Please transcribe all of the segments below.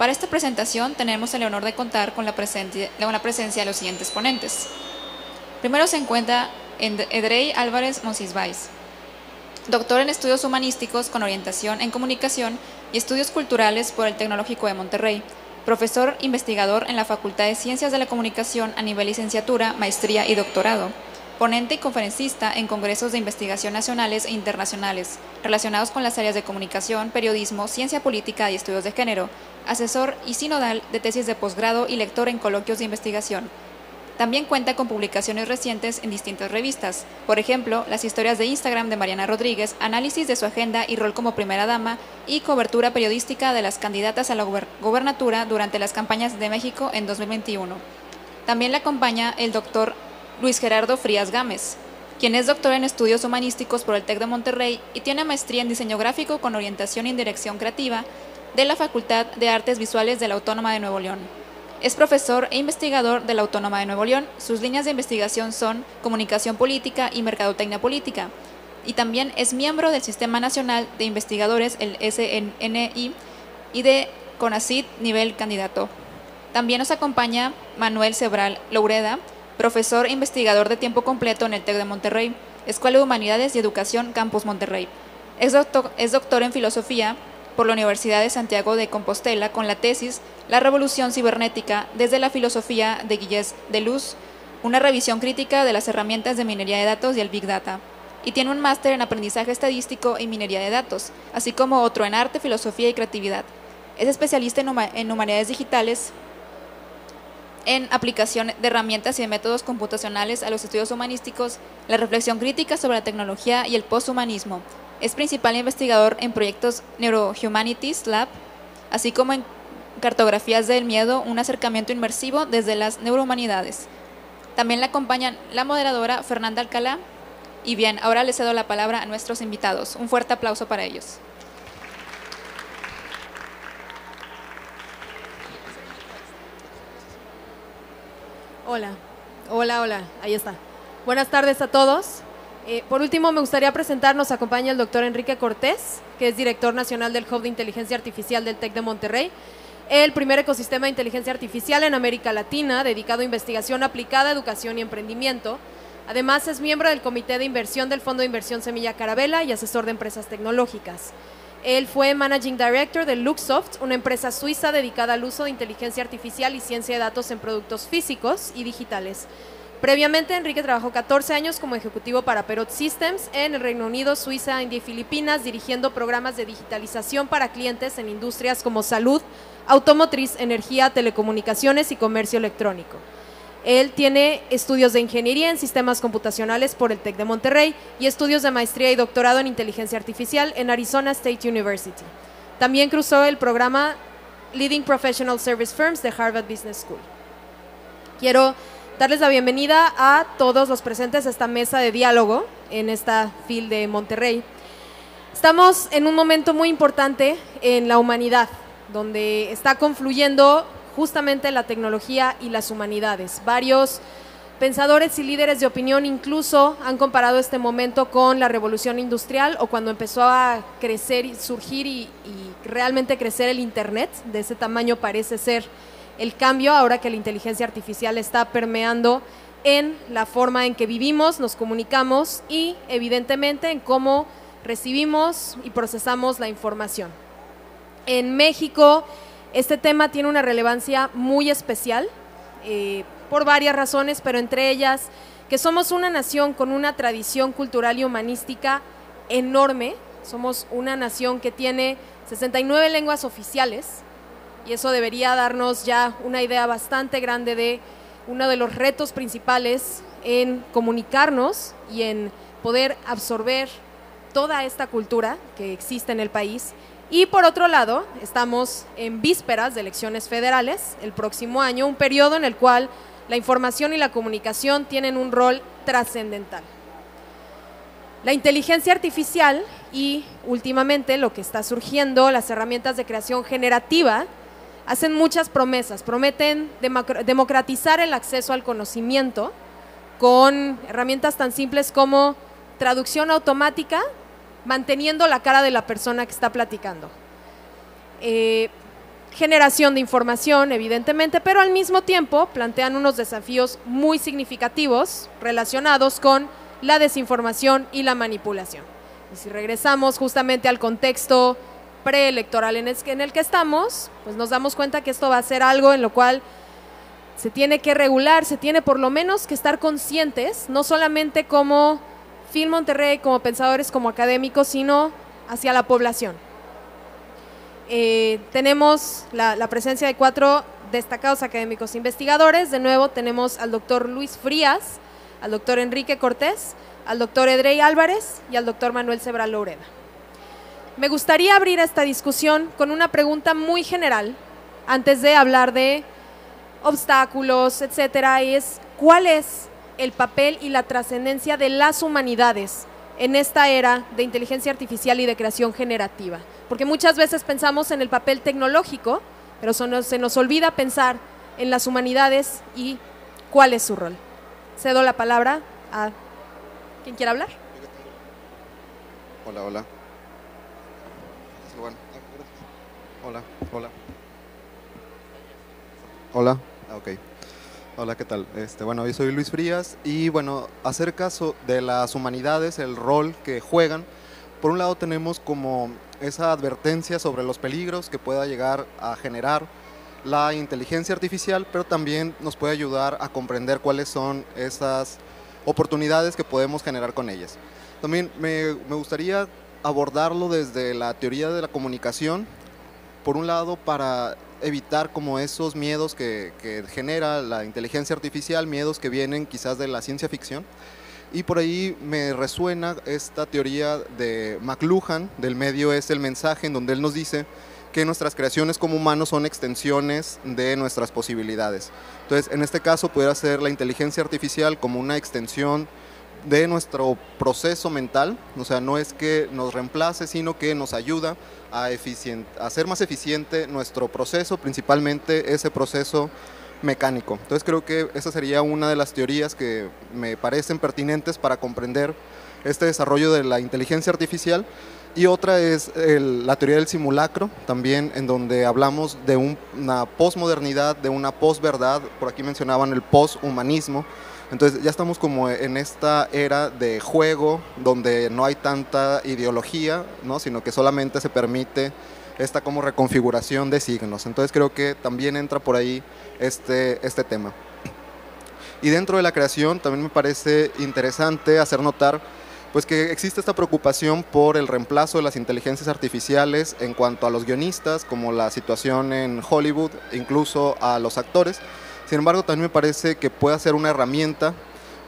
Para esta presentación tenemos el honor de contar con la presencia de los siguientes ponentes. Primero se encuentra Edrey Álvarez Monsiváis, doctor en estudios humanísticos con orientación en comunicación y estudios culturales por el Tecnológico de Monterrey, profesor investigador en la Facultad de Ciencias de la Comunicación a nivel licenciatura, maestría y doctorado, ponente y conferencista en congresos de investigación nacionales e internacionales relacionados con las áreas de comunicación, periodismo, ciencia política y estudios de género, asesor y sinodal de tesis de posgrado y lector en coloquios de investigación. También cuenta con publicaciones recientes en distintas revistas, por ejemplo, las historias de Instagram de Mariana Rodríguez, análisis de su agenda y rol como primera dama y cobertura periodística de las candidatas a la gobernatura durante las campañas de México en 2021. También le acompaña el doctor Luis Gerardo Frías Gámez, quien es doctor en estudios humanísticos por el TEC de Monterrey y tiene maestría en diseño gráfico con orientación en dirección creativa de la Facultad de Artes Visuales de la Autónoma de Nuevo León. Es profesor e investigador de la Autónoma de Nuevo León. Sus líneas de investigación son comunicación política y mercadotecnia política. Y también es miembro del Sistema Nacional de Investigadores, el SNI, y de CONACYT nivel candidato. También nos acompaña Manuel Cebral Loureda, profesor e investigador de tiempo completo en el TEC de Monterrey, Escuela de Humanidades y Educación Campus Monterrey. Es doctor en filosofía por la Universidad de Santiago de Compostela con la tesis La Revolución Cibernética desde la filosofía de Gilles Deleuze, una revisión crítica de las herramientas de minería de datos y el Big Data. Y tiene un máster en aprendizaje estadístico y minería de datos, así como otro en arte, filosofía y creatividad. Es especialista en humanidades digitales, en aplicación de herramientas y de métodos computacionales a los estudios humanísticos, la reflexión crítica sobre la tecnología y el posthumanismo. Es principal investigador en proyectos Neurohumanities Lab, así como en cartografías del miedo, un acercamiento inmersivo desde las neurohumanidades. También le acompañan la moderadora Fernanda Alcalá. Y bien, ahora les cedo la palabra a nuestros invitados. Un fuerte aplauso para ellos. Hola, ahí está. Buenas tardes a todos. Por último, me gustaría presentar, nos acompaña el doctor Enrique Cortés, que es director nacional del Hub de Inteligencia Artificial del TEC de Monterrey, el primer ecosistema de inteligencia artificial en América Latina, dedicado a investigación aplicada, educación y emprendimiento. Además, es miembro del Comité de Inversión del Fondo de Inversión Semilla Carabela y asesor de empresas tecnológicas. Él fue Managing Director de Luxoft, una empresa suiza dedicada al uso de inteligencia artificial y ciencia de datos en productos físicos y digitales. Previamente, Enrique trabajó 14 años como ejecutivo para Perot Systems en el Reino Unido, Suiza, India y Filipinas, dirigiendo programas de digitalización para clientes en industrias como salud, automotriz, energía, telecomunicaciones y comercio electrónico. Él tiene estudios de ingeniería en sistemas computacionales por el TEC de Monterrey y estudios de maestría y doctorado en inteligencia artificial en Arizona State University. También cruzó el programa Leading Professional Service Firms de Harvard Business School. Quiero darles la bienvenida a todos los presentes a esta mesa de diálogo en esta FIL de Monterrey. Estamos en un momento muy importante en la humanidad, donde está confluyendo justamente la tecnología y las humanidades. Varios pensadores y líderes de opinión incluso han comparado este momento con la revolución industrial o cuando empezó a crecer y surgir y realmente crecer el Internet. De ese tamaño parece ser el cambio ahora que la inteligencia artificial está permeando en la forma en que vivimos, nos comunicamos y evidentemente en cómo recibimos y procesamos la información. En México este tema tiene una relevancia muy especial por varias razones, pero entre ellas que somos una nación con una tradición cultural y humanística enorme. Somos una nación que tiene 69 lenguas oficiales y eso debería darnos ya una idea bastante grande de uno de los retos principales en comunicarnos y en poder absorber toda esta cultura que existe en el país. Y por otro lado, estamos en vísperas de elecciones federales el próximo año, un periodo en el cual la información y la comunicación tienen un rol trascendental. La inteligencia artificial y últimamente lo que está surgiendo, las herramientas de creación generativa, hacen muchas promesas, prometen democratizar el acceso al conocimiento con herramientas tan simples como traducción automática, manteniendo la cara de la persona que está platicando. generación de información, evidentemente, pero al mismo tiempo plantean unos desafíos muy significativos relacionados con la desinformación y la manipulación. Y si regresamos justamente al contexto preelectoral en el que estamos, pues nos damos cuenta que esto va a ser algo en lo cual se tiene que regular, se tiene por lo menos que estar conscientes, no solamente como Film Monterrey, como pensadores, como académicos, sino hacia la población. Tenemos la presencia de 4 destacados académicos investigadores. De nuevo tenemos al doctor Luis Frías, al doctor Enrique Cortés, al doctor Edrey Álvarez y al doctor Manuel Cebra Loureda. Me gustaría abrir esta discusión con una pregunta muy general, antes de hablar de obstáculos, etcétera, es ¿cuál es el papel y la trascendencia de las humanidades en esta era de inteligencia artificial y de creación generativa? Porque muchas veces pensamos en el papel tecnológico, pero se nos olvida pensar en las humanidades y cuál es su rol. Cedo la palabra a quien quiera hablar. Hola, hola. Hola, hola. Hola, ok. Hola, ¿qué tal? Bueno, yo soy Luis Frías y bueno, acerca de las humanidades, el rol que juegan, por un lado tenemos como esa advertencia sobre los peligros que pueda llegar a generar la inteligencia artificial, pero también nos puede ayudar a comprender cuáles son esas oportunidades que podemos generar con ellas. También me gustaría abordarlo desde la teoría de la comunicación, por un lado para evitar como esos miedos que genera la inteligencia artificial, miedos que vienen quizás de la ciencia ficción. Y por ahí me resuena esta teoría de McLuhan, del medio es el mensaje, en donde él nos dice que nuestras creaciones como humanos son extensiones de nuestras posibilidades. Entonces, en este caso, pudiera ser la inteligencia artificial como una extensión de nuestro proceso mental, o sea, no es que nos reemplace, sino que nos ayuda a hacer más eficiente nuestro proceso, principalmente ese proceso mecánico. Entonces creo que esa sería una de las teorías que me parecen pertinentes para comprender este desarrollo de la inteligencia artificial. Y otra es la teoría del simulacro, también en donde hablamos de una posmodernidad, de una posverdad, por aquí mencionaban el poshumanismo. Entonces ya estamos como en esta era de juego donde no hay tanta ideología, ¿no? Sino que solamente se permite esta como reconfiguración de signos. Entonces creo que también entra por ahí este tema. Y dentro de la creación también me parece interesante hacer notar pues que existe esta preocupación por el reemplazo de las inteligencias artificiales en cuanto a los guionistas, como la situación en Hollywood, incluso a los actores. Sin embargo, también me parece que puede ser una herramienta,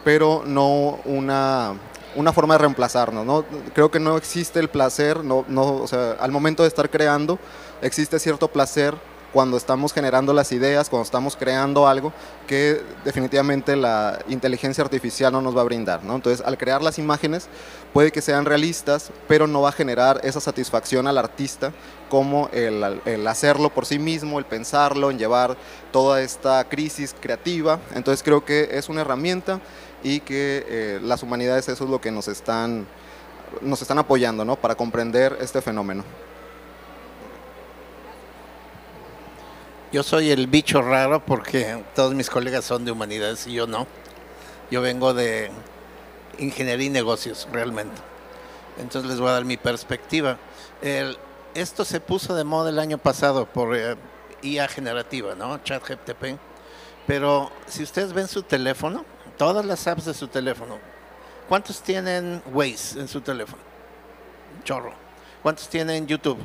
pero no una forma de reemplazarnos, ¿no? Creo que no existe el placer, o sea, al momento de estar creando, existe cierto placer cuando estamos generando las ideas, cuando estamos creando algo que definitivamente la inteligencia artificial no nos va a brindar, ¿no? Entonces, al crear las imágenes, puede que sean realistas, pero no va a generar esa satisfacción al artista como el hacerlo por sí mismo, el pensarlo, en llevar toda esta crisis creativa. Entonces, creo que es una herramienta y que las humanidades eso es lo que nos están apoyando, ¿no? Para comprender este fenómeno. Yo soy el bicho raro porque todos mis colegas son de humanidades y yo no. Yo vengo de ingeniería y negocios, realmente. Entonces les voy a dar mi perspectiva. Esto se puso de moda el año pasado por IA generativa, ¿no? ChatGPT. Pero si ustedes ven su teléfono, todas las apps de su teléfono, ¿cuántos tienen Waze en su teléfono? Un chorro. ¿Cuántos tienen YouTube?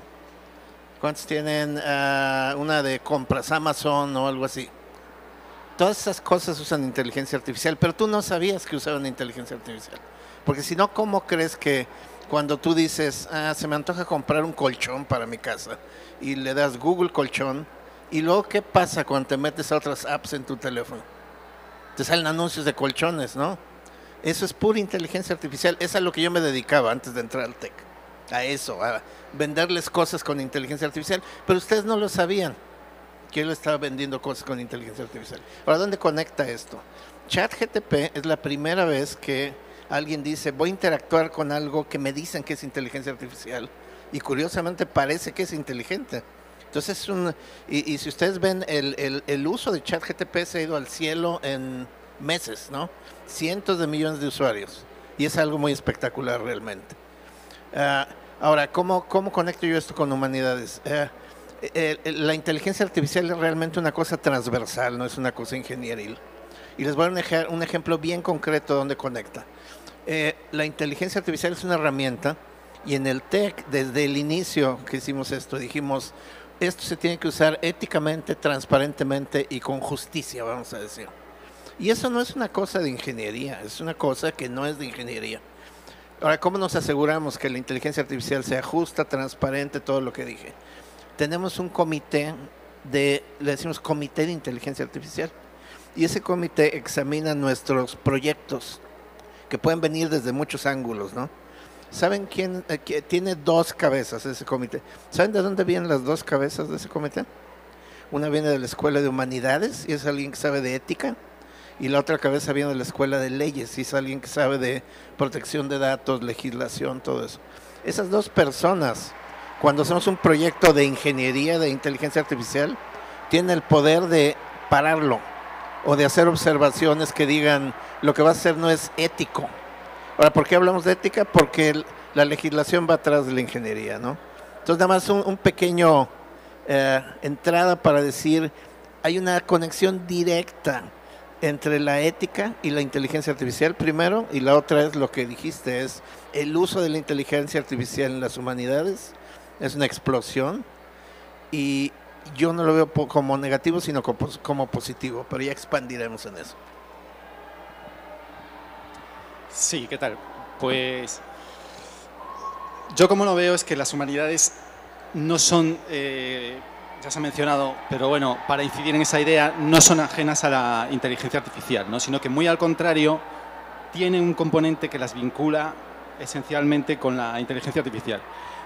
¿Cuántos tienen una de compras, Amazon o algo así? Todas esas cosas usan inteligencia artificial, pero tú no sabías que usaban inteligencia artificial. Porque si no, ¿cómo crees que cuando tú dices, se me antoja comprar un colchón para mi casa, y le das Google colchón, y luego qué pasa cuando te metes a otras apps en tu teléfono? Te salen anuncios de colchones, ¿no? Eso es pura inteligencia artificial. Es a lo que yo me dedicaba antes de entrar al TEC. A eso, a venderles cosas con inteligencia artificial, pero ustedes no lo sabían, que yo les estaba vendiendo cosas con inteligencia artificial. Ahora, ¿dónde conecta esto? ChatGPT es la primera vez que alguien dice, voy a interactuar con algo que me dicen que es inteligencia artificial, y curiosamente parece que es inteligente. Entonces, y si ustedes ven, el uso de ChatGPT se ha ido al cielo en meses, ¿no? Cientos de millones de usuarios. Y es algo muy espectacular realmente. Ahora, ¿cómo conecto yo esto con humanidades? La inteligencia artificial es realmente una cosa transversal, no es una cosa ingenieril. Y les voy a dar un ejemplo bien concreto donde conecta. La inteligencia artificial es una herramienta y en el TEC, desde el inicio que hicimos esto, dijimos, esto se tiene que usar éticamente, transparentemente y con justicia, vamos a decir. Y eso no es una cosa de ingeniería, es una cosa que no es de ingeniería. Ahora, ¿cómo nos aseguramos que la inteligencia artificial sea justa, transparente, todo lo que dije? Tenemos un comité le decimos Comité de Inteligencia Artificial. Y ese comité examina nuestros proyectos, que pueden venir desde muchos ángulos, ¿no? ¿Saben quién tiene dos cabezas ese comité? ¿Saben de dónde vienen las dos cabezas de ese comité? Una viene de la Escuela de Humanidades y es alguien que sabe de ética. Y la otra cabeza viene de la Escuela de Leyes y es alguien que sabe de protección de datos, legislación, todo eso. Esas dos personas, cuando hacemos un proyecto de ingeniería de inteligencia artificial, tienen el poder de pararlo o de hacer observaciones que digan lo que va a hacer no es ético. Ahora, ¿por qué hablamos de ética? Porque la legislación va atrás de la ingeniería, ¿no? Entonces, nada más un pequeño entrada para decir, hay una conexión directa entre la ética y la inteligencia artificial primero, y la otra es lo que dijiste, es el uso de la inteligencia artificial en las humanidades, es una explosión, y yo no lo veo como negativo, sino como positivo, pero ya expandiremos en eso. Sí, ¿qué tal? Pues yo como lo veo es que las humanidades no son, ya se ha mencionado, pero bueno, para incidir en esa idea, no son ajenas a la inteligencia artificial, ¿no? Sino que muy al contrario, tienen un componente que las vincula esencialmente con la inteligencia artificial.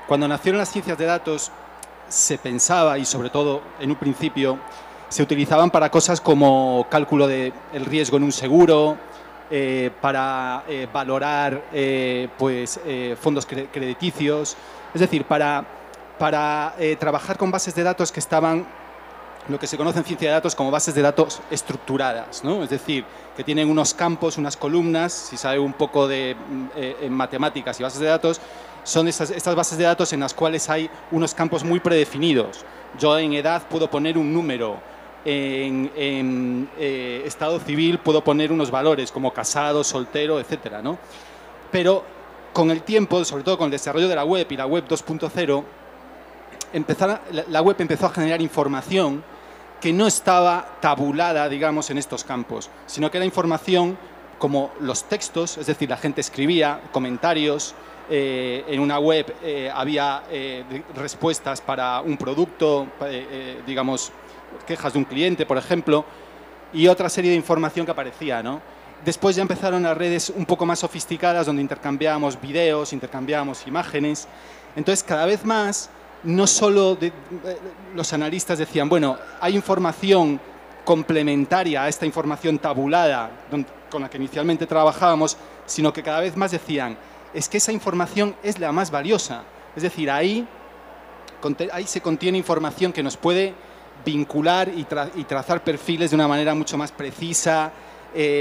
Cuando nacieron las ciencias de datos, se pensaba, y sobre todo en un principio, se utilizaban para cosas como cálculo del riesgo en un seguro, para valorar fondos crediticios, es decir, para trabajar con bases de datos que estaban, lo que se conoce en ciencia de datos como bases de datos estructuradas, ¿no? Es decir, que tienen unos campos, unas columnas, si sabe un poco de matemáticas y bases de datos, son estas bases de datos en las cuales hay unos campos muy predefinidos. Yo en edad puedo poner un número, en estado civil puedo poner unos valores como casado, soltero, etcétera, ¿no? Pero con el tiempo, sobre todo con el desarrollo de la web y la web 2.0, la web empezó a generar información que no estaba tabulada, digamos, en estos campos, sino que era información como los textos, es decir, la gente escribía comentarios, en una web había respuestas para un producto, digamos, quejas de un cliente, por ejemplo, y otra serie de información que aparecía, ¿no? Después ya empezaron las redes un poco más sofisticadas, donde intercambiábamos videos, intercambiábamos imágenes. Entonces, cada vez más, no solo los analistas decían, bueno, hay información complementaria a esta información tabulada con la que inicialmente trabajábamos, sino que cada vez más decían, es que esa información es la más valiosa. Es decir, ahí se contiene información que nos puede vincular y trazar perfiles de una manera mucho más precisa,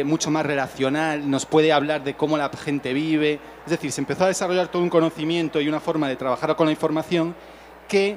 mucho más relacional, nos puede hablar de cómo la gente vive. Es decir, se empezó a desarrollar todo un conocimiento y una forma de trabajar con la información que,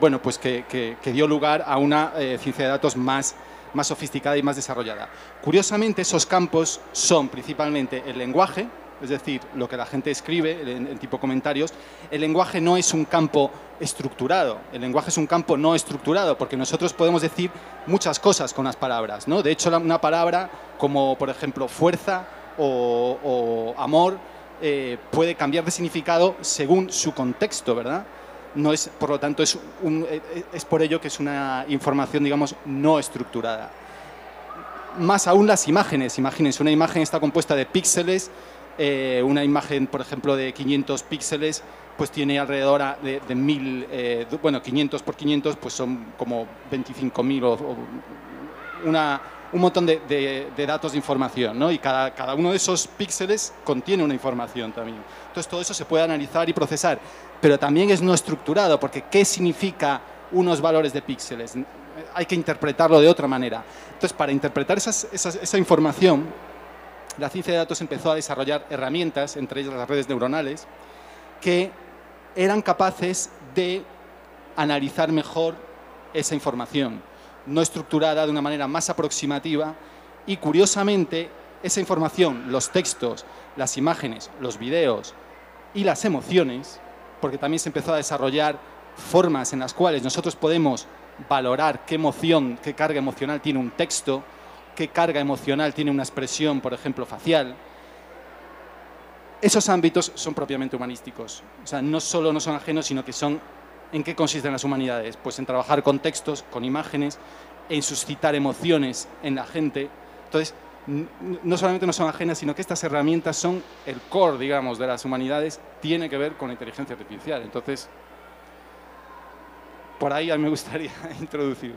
bueno, pues que dio lugar a una ciencia de datos más sofisticada y más desarrollada. Curiosamente, esos campos son principalmente el lenguaje, es decir, lo que la gente escribe en tipo comentarios. El lenguaje no es un campo estructurado, el lenguaje es un campo no estructurado, porque nosotros podemos decir muchas cosas con las palabras, ¿no? De hecho, una palabra como, por ejemplo, fuerza o amor puede cambiar de significado según su contexto, ¿verdad? No es, por lo tanto, es por ello que es una información, digamos, no estructurada. Más aún las imágenes. Imagínense, una imagen está compuesta de píxeles. Una imagen, por ejemplo, de 500 píxeles, pues tiene alrededor de 1000, bueno, 500 por 500, pues son como 25.000 una un montón de datos de información, ¿no? Y cada uno de esos píxeles contiene una información también. Entonces todo eso se puede analizar y procesar, pero también es no estructurado, porque ¿qué significa unos valores de píxeles? Hay que interpretarlo de otra manera. Entonces, para interpretar esa información, la ciencia de datos empezó a desarrollar herramientas, entre ellas las redes neuronales, que eran capaces de analizar mejor esa información, no estructurada, de una manera más aproximativa, y curiosamente esa información, los textos, las imágenes, los videos y las emociones, porque también se empezó a desarrollar formas en las cuales nosotros podemos valorar qué emoción, qué carga emocional tiene un texto, qué carga emocional tiene una expresión, por ejemplo, facial. Esos ámbitos son propiamente humanísticos. O sea, no solo no son ajenos, sino que son ¿en qué consisten las humanidades? Pues en trabajar con textos, con imágenes, en suscitar emociones en la gente. Entonces, no solamente no son ajenas, sino que estas herramientas son el core, digamos, de las humanidades, tiene que ver con la inteligencia artificial. Entonces, por ahí a mí me gustaría introducir.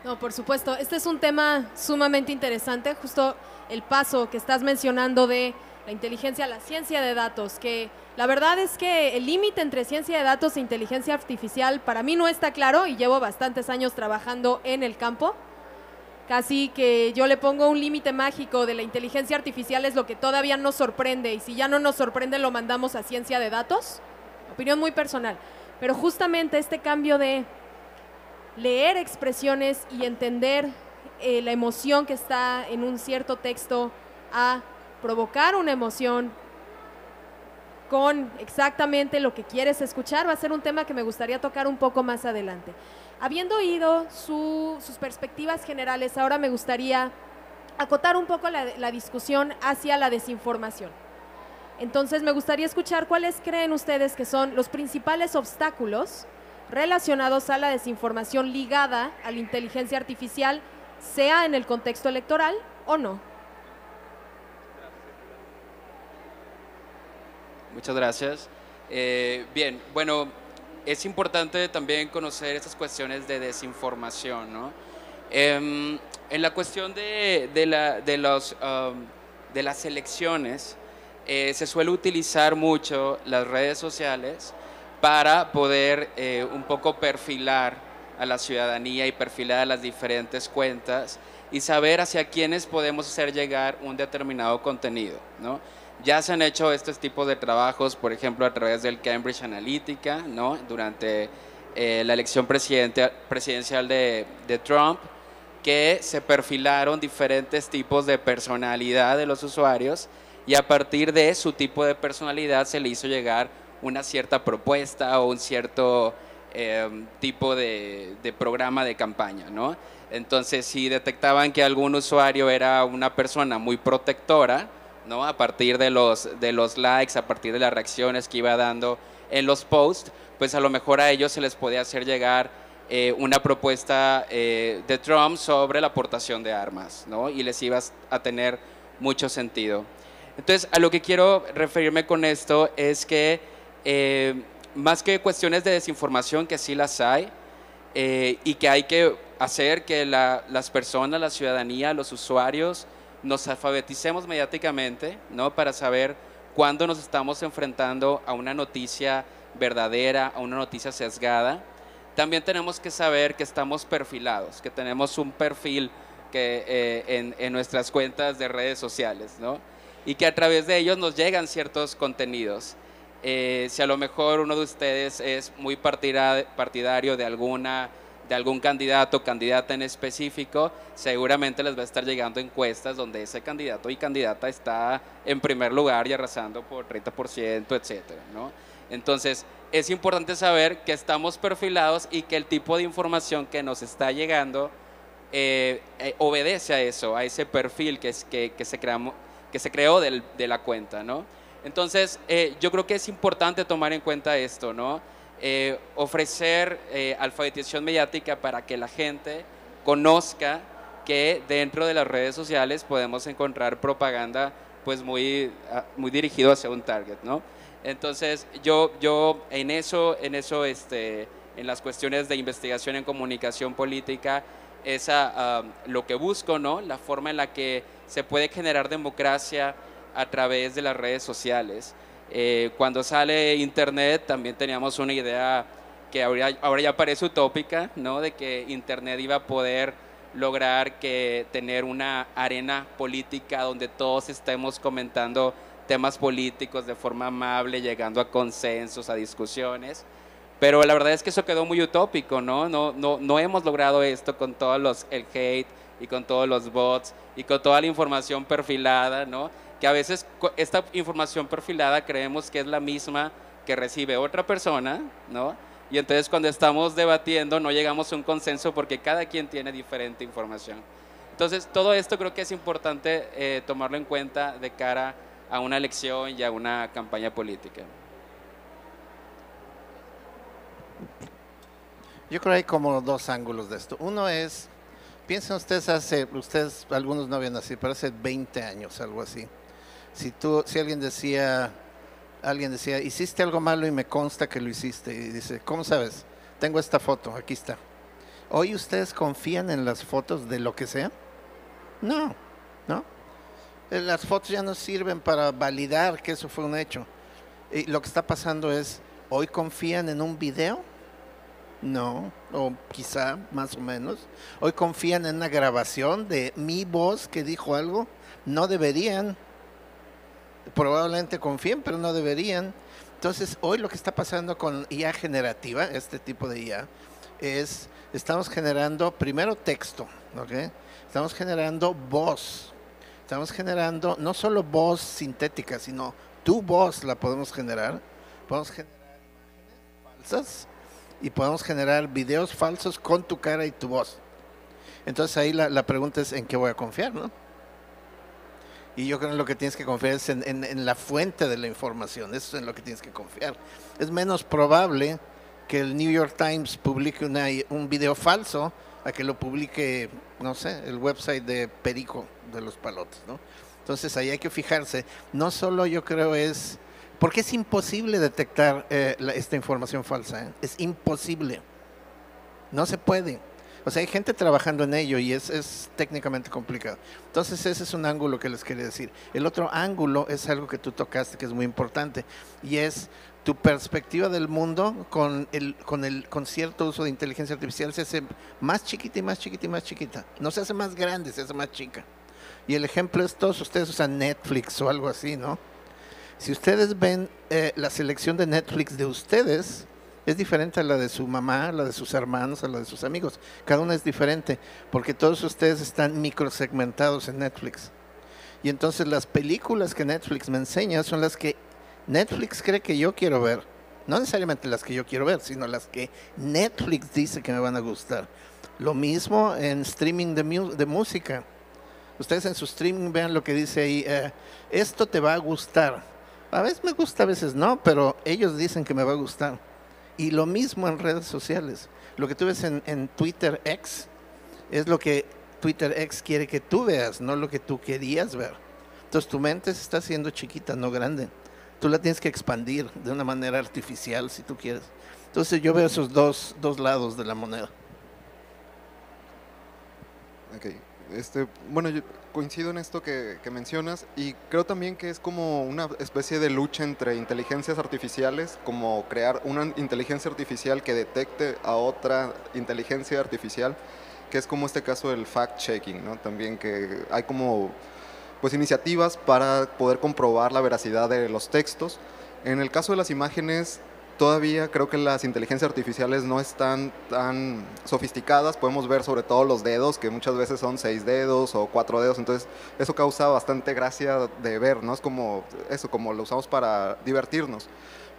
No, por supuesto. Este es un tema sumamente interesante, justo el paso que estás mencionando de la inteligencia a la ciencia de datos, que la verdad es que el límite entre ciencia de datos e inteligencia artificial para mí no está claro y llevo bastantes años trabajando en el campo. Casi que yo le pongo un límite mágico de la inteligencia artificial, es lo que todavía nos sorprende, y si ya no nos sorprende lo mandamos a ciencia de datos. Opinión muy personal. Pero justamente este cambio de leer expresiones y entender la emoción que está en un cierto texto a provocar una emoción con exactamente lo que quieres escuchar va a ser un tema que me gustaría tocar un poco más adelante. Habiendo oído sus perspectivas generales, ahora me gustaría acotar un poco la discusión hacia la desinformación. Entonces me gustaría escuchar cuáles creen ustedes que son los principales obstáculos relacionados a la desinformación ligada a la inteligencia artificial, sea en el contexto electoral o no. Muchas gracias. Bien, bueno, es importante también conocer estas cuestiones de desinformación, ¿no? En la cuestión de las elecciones, se suele utilizar mucho las redes sociales para poder un poco perfilar a la ciudadanía y perfilar a las diferentes cuentas y saber hacia quiénes podemos hacer llegar un determinado contenido, ¿no? Ya se han hecho estos tipos de trabajos, por ejemplo, a través del Cambridge Analytica, ¿no? Durante la elección presidencial de Trump, que se perfilaron diferentes tipos de personalidad de los usuarios y a partir de su tipo de personalidad se le hizo llegar una cierta propuesta o un cierto tipo de programa de campaña, ¿no? Entonces, si detectaban que algún usuario era una persona muy protectora, ¿no? A partir de los likes, a partir de las reacciones que iba dando en los posts, pues a lo mejor a ellos se les podía hacer llegar una propuesta de Trump sobre la aportación de armas, ¿no? Y les iba a tener mucho sentido. Entonces, a lo que quiero referirme con esto es que más que cuestiones de desinformación, que sí las hay, y que hay que hacer que las personas, la ciudadanía, los usuarios, nos alfabeticemos mediáticamente, ¿no? Para saber cuándo nos estamos enfrentando a una noticia verdadera, a una noticia sesgada. También tenemos que saber que estamos perfilados, que tenemos un perfil en nuestras cuentas de redes sociales, ¿no? Y que a través de ellos nos llegan ciertos contenidos. Si a lo mejor uno de ustedes es muy partidario de algún candidato o candidata en específico, seguramente les va a estar llegando encuestas donde ese candidato y candidata está en primer lugar y arrasando por 30%, etcétera, ¿no? Entonces, es importante saber que estamos perfilados y que el tipo de información que nos está llegando obedece a eso, a ese perfil que se creó de la cuenta, ¿no? Entonces, yo creo que es importante tomar en cuenta esto, ¿no? Ofrecer alfabetización mediática para que la gente conozca que dentro de las redes sociales podemos encontrar propaganda pues muy dirigido hacia un target, ¿no? Entonces yo en las cuestiones de investigación en comunicación política es lo que busco, ¿no? La forma en la que se puede generar democracia a través de las redes sociales. Cuando sale Internet también teníamos una idea que ahora ya parece utópica, ¿no? De que Internet iba a poder lograr tener una arena política donde todos estemos comentando temas políticos de forma amable, llegando a consensos, a discusiones. Pero la verdad es que eso quedó muy utópico, ¿no? No hemos logrado esto con todos el hate y con todos los bots y con toda la información perfilada, ¿no? Que a veces esta información perfilada creemos que es la misma que recibe otra persona, ¿no? Y entonces cuando estamos debatiendo no llegamos a un consenso porque cada quien tiene diferente información. Entonces todo esto creo que es importante tomarlo en cuenta de cara a una elección y a una campaña política. Yo creo que hay como dos ángulos de esto. Uno es, piensen ustedes algunos no habían nacido, pero hace 20 años, algo así. Si alguien decía, hiciste algo malo y me consta que lo hiciste, y dice, ¿cómo sabes? Tengo esta foto, aquí está. ¿Hoy ustedes confían en las fotos de lo que sea? No. Las fotos ya no sirven para validar que eso fue un hecho. Y lo que está pasando es, ¿hoy confían en un video? No, o quizá más o menos. ¿Hoy confían en una grabación de mi voz que dijo algo? No deberían. Probablemente confíen, pero no deberían. Entonces, hoy lo que está pasando con IA generativa, este tipo de IA, es, estamos generando primero texto, ¿ok? Estamos generando voz. Estamos generando no solo voz sintética, sino tu voz la podemos generar. Podemos generar imágenes falsas y podemos generar videos falsos con tu cara y tu voz. Entonces ahí la pregunta es ¿en qué voy a confiar, no? Y yo creo que lo que tienes que confiar es en la fuente de la información. Eso es en lo que tienes que confiar. Es menos probable que el New York Times publique un video falso a que lo publique, no sé, el website de Perico de los Palotes, ¿no? Entonces ahí hay que fijarse. No solo yo creo es, porque es imposible detectar esta información falsa, ¿eh? Es imposible. No se puede. O sea, hay gente trabajando en ello y es técnicamente complicado. Entonces ese es un ángulo que les quería decir. El otro ángulo es algo que tú tocaste que es muy importante y es tu perspectiva del mundo con cierto uso de inteligencia artificial se hace más chiquita y más chiquita y más chiquita. No se hace más grande, se hace más chica. Y el ejemplo es todos ustedes usan Netflix o algo así, ¿no? Si ustedes ven la selección de Netflix de ustedes, es diferente a la de su mamá, a la de sus hermanos, a la de sus amigos. Cada una es diferente, porque todos ustedes están microsegmentados en Netflix. Y entonces las películas que Netflix me enseña son las que Netflix cree que yo quiero ver. No necesariamente las que yo quiero ver, sino las que Netflix dice que me van a gustar. Lo mismo en streaming de música. Ustedes en su streaming vean lo que dice ahí, esto te va a gustar. A veces me gusta, a veces no, pero ellos dicen que me va a gustar. Y lo mismo en redes sociales. Lo que tú ves en Twitter X es lo que Twitter X quiere que tú veas, no lo que tú querías ver. Entonces tu mente se está haciendo chiquita, no grande. Tú la tienes que expandir de una manera artificial si tú quieres. Entonces yo veo esos dos lados de la moneda. Okay. Bueno, yo coincido en esto que mencionas y creo también que es como una especie de lucha entre inteligencias artificiales, como crear una inteligencia artificial que detecte a otra inteligencia artificial, que es como este caso del fact-checking, ¿no? También que hay como pues iniciativas para poder comprobar la veracidad de los textos. En el caso de las imágenes, todavía creo que las inteligencias artificiales no están tan sofisticadas. Podemos ver sobre todo los dedos, que muchas veces son 6 dedos o 4 dedos, entonces eso causa bastante gracia de ver, ¿no? Es como eso, como lo usamos para divertirnos.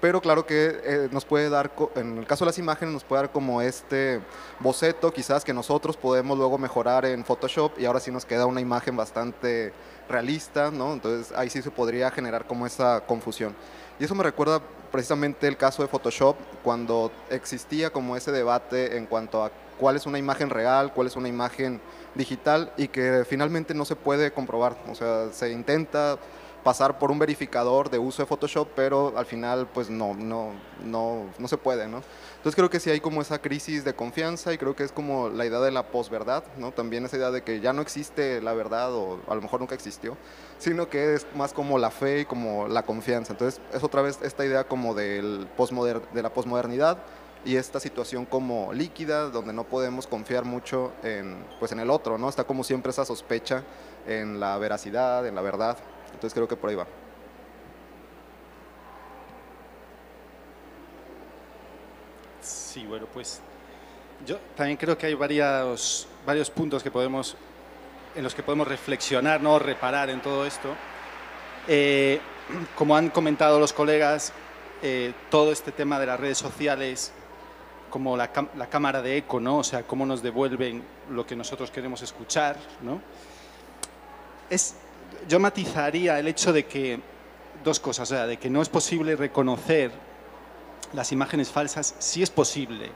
Pero claro que nos puede dar, en el caso de las imágenes, nos puede dar como este boceto quizás que nosotros podemos luego mejorar en Photoshop y ahora sí nos queda una imagen bastante realista, ¿no? Entonces ahí sí se podría generar como esa confusión. Y eso me recuerda precisamente el caso de Photoshop, cuando existía como ese debate en cuanto a cuál es una imagen real, cuál es una imagen digital y que finalmente no se puede comprobar. O sea, se intenta pasar por un verificador de uso de Photoshop, pero al final pues no se puede, ¿no? Entonces creo que sí hay como esa crisis de confianza y creo que es como la idea de la posverdad, ¿no? También esa idea de que ya no existe la verdad o a lo mejor nunca existió, sino que es más como la fe y como la confianza. Entonces es otra vez esta idea como de la posmodernidad y esta situación como líquida donde no podemos confiar mucho pues en el otro, ¿no? Está como siempre esa sospecha en la veracidad, en la verdad. Entonces creo que por ahí va. Sí, bueno, pues yo también creo que hay varios puntos en los que podemos reflexionar, ¿no? Reparar en todo esto. Como han comentado los colegas, todo este tema de las redes sociales, como la cámara de eco, ¿no? O sea, cómo nos devuelven lo que nosotros queremos escuchar, ¿no? Yo matizaría el hecho de que, dos cosas, o sea, de que no es posible reconocer las imágenes falsas, sí es posible.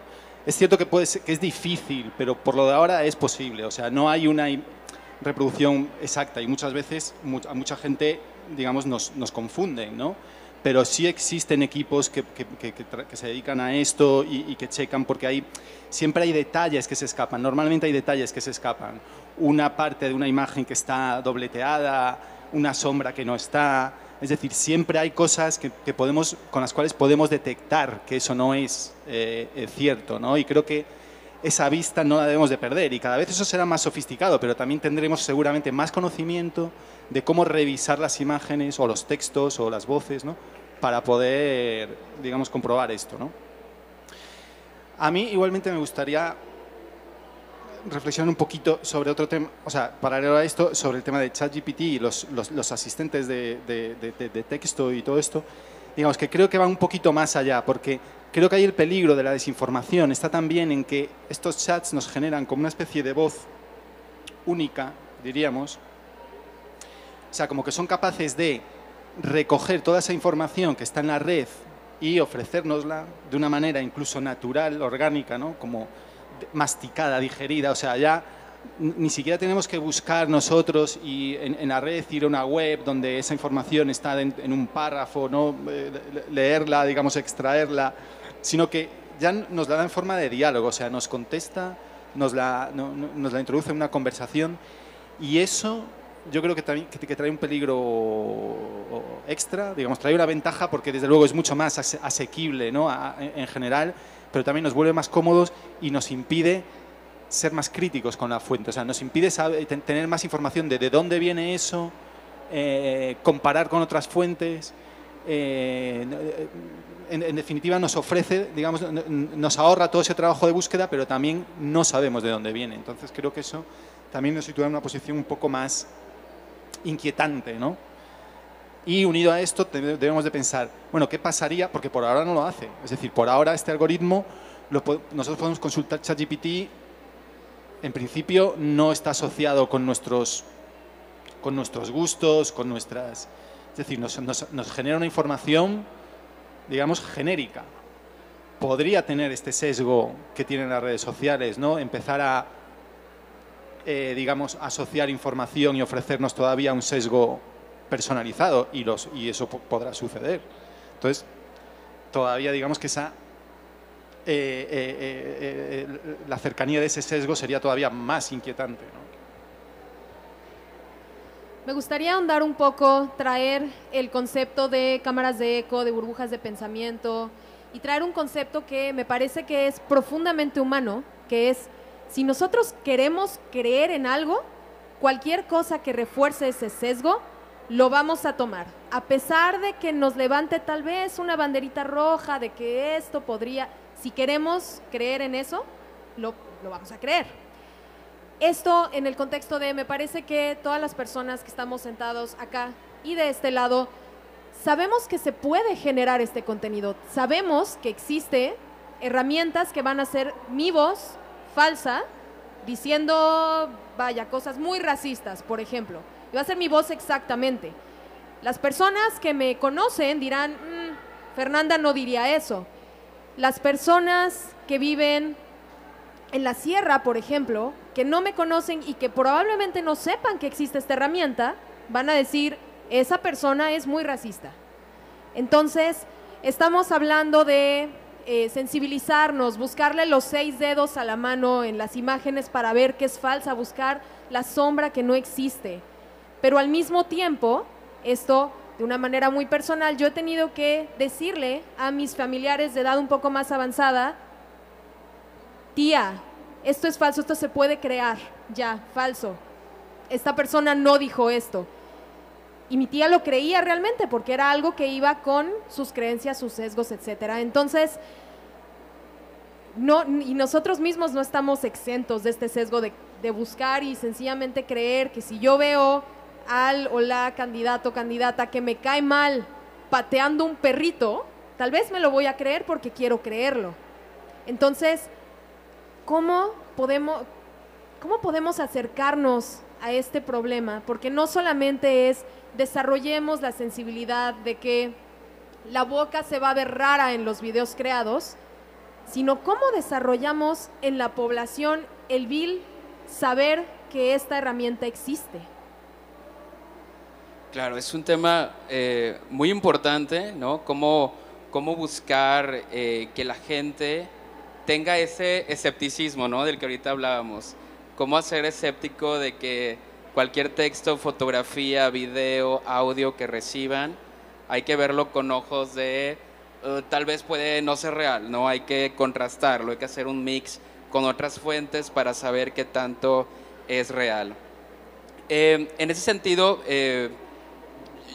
Es cierto que que es difícil, pero por lo de ahora es posible. O sea, no hay una reproducción exacta y muchas veces a mucha gente, digamos, nos confunden, ¿no? Pero sí existen equipos que se dedican a esto y que checan, porque siempre hay detalles que se escapan. Normalmente hay detalles que se escapan. Una parte de una imagen que está dobleteada, una sombra que no está. Es decir, siempre hay cosas con las cuales podemos detectar que eso no es cierto, ¿no? Y creo que esa vista no la debemos de perder y cada vez eso será más sofisticado, pero también tendremos seguramente más conocimiento de cómo revisar las imágenes o los textos o las voces, ¿no? Para poder, digamos, comprobar esto, ¿no? A mí igualmente me gustaría reflexionar un poquito sobre otro tema, o sea, paralelo a esto, sobre el tema de ChatGPT y los asistentes de texto y todo esto. Digamos que creo que va un poquito más allá, porque creo que hay el peligro de la desinformación. Está también en que estos chats nos generan como una especie de voz única, diríamos. O sea, como que son capaces de recoger toda esa información que está en la red y ofrecérnosla de una manera incluso natural, orgánica, ¿no? Como masticada, digerida. O sea, ya ni siquiera tenemos que buscar nosotros y en la red ir a una web donde esa información está en un párrafo, ¿no? Leerla, digamos, extraerla, sino que ya nos la da en forma de diálogo, o sea, nos contesta, nos la introduce en una conversación y eso yo creo que trae un peligro extra, digamos, trae una ventaja porque desde luego es mucho más asequible, ¿no? En general, pero también nos vuelve más cómodos y nos impide ser más críticos con la fuente, o sea, nos impide tener más información de dónde viene eso, comparar con otras fuentes. En definitiva nos ofrece, digamos, nos ahorra todo ese trabajo de búsqueda, pero también no sabemos de dónde viene. Entonces creo que eso también nos sitúa en una posición un poco más inquietante, ¿no? Y unido a esto debemos de pensar, bueno, ¿qué pasaría? Porque por ahora no lo hace. Es decir, por ahora este algoritmo, nosotros podemos consultar ChatGPT, en principio no está asociado con nuestros gustos, con nuestras... Es decir, nos genera una información, digamos, genérica. Podría tener este sesgo que tienen las redes sociales, ¿no? Empezar a, digamos, asociar información y ofrecernos todavía un sesgo personalizado y eso podrá suceder. Entonces, todavía, digamos que la cercanía de ese sesgo sería todavía más inquietante, ¿no? Me gustaría ahondar un poco, traer el concepto de cámaras de eco, de burbujas de pensamiento y traer un concepto que me parece que es profundamente humano, que es, si nosotros queremos creer en algo, cualquier cosa que refuerce ese sesgo, lo vamos a tomar. A pesar de que nos levante tal vez una banderita roja de que esto podría, si queremos creer en eso, lo vamos a creer. Esto en el contexto de, me parece que todas las personas que estamos sentados acá y de este lado, sabemos que se puede generar este contenido. Sabemos que existe herramientas que van a ser mi voz falsa, diciendo, vaya, cosas muy racistas, por ejemplo. Y va a ser mi voz exactamente. Las personas que me conocen dirán, Fernanda no diría eso. Las personas que viven en la sierra, por ejemplo, que no me conocen y que probablemente no sepan que existe esta herramienta, van a decir, esa persona es muy racista. Entonces, estamos hablando de sensibilizarnos, buscarle los 6 dedos a la mano en las imágenes para ver qué es falsa, buscar la sombra que no existe. Pero al mismo tiempo, esto de una manera muy personal, yo he tenido que decirle a mis familiares de edad un poco más avanzada: tía, esto es falso, esto se puede crear, ya, falso. Esta persona no dijo esto. Y mi tía lo creía realmente porque era algo que iba con sus creencias, sus sesgos, etcétera. Entonces, y nosotros mismos no estamos exentos de este sesgo de buscar y sencillamente creer que si yo veo al o la candidato o candidata que me cae mal pateando un perrito, tal vez me lo voy a creer porque quiero creerlo. Entonces, ¿cómo podemos acercarnos a este problema? Porque no solamente es desarrollemos la sensibilidad de que la boca se va a ver rara en los videos creados, sino cómo desarrollamos en la población el vil saber que esta herramienta existe. Claro, es un tema muy importante, ¿no? Cómo buscar que la gente tenga ese escepticismo, ¿no? Del que ahorita hablábamos. Cómo hacer escéptico de que cualquier texto, fotografía, video, audio que reciban, hay que verlo con ojos de tal vez puede no ser real, ¿no? Hay que contrastarlo, hay que hacer un mix con otras fuentes para saber qué tanto es real. En ese sentido,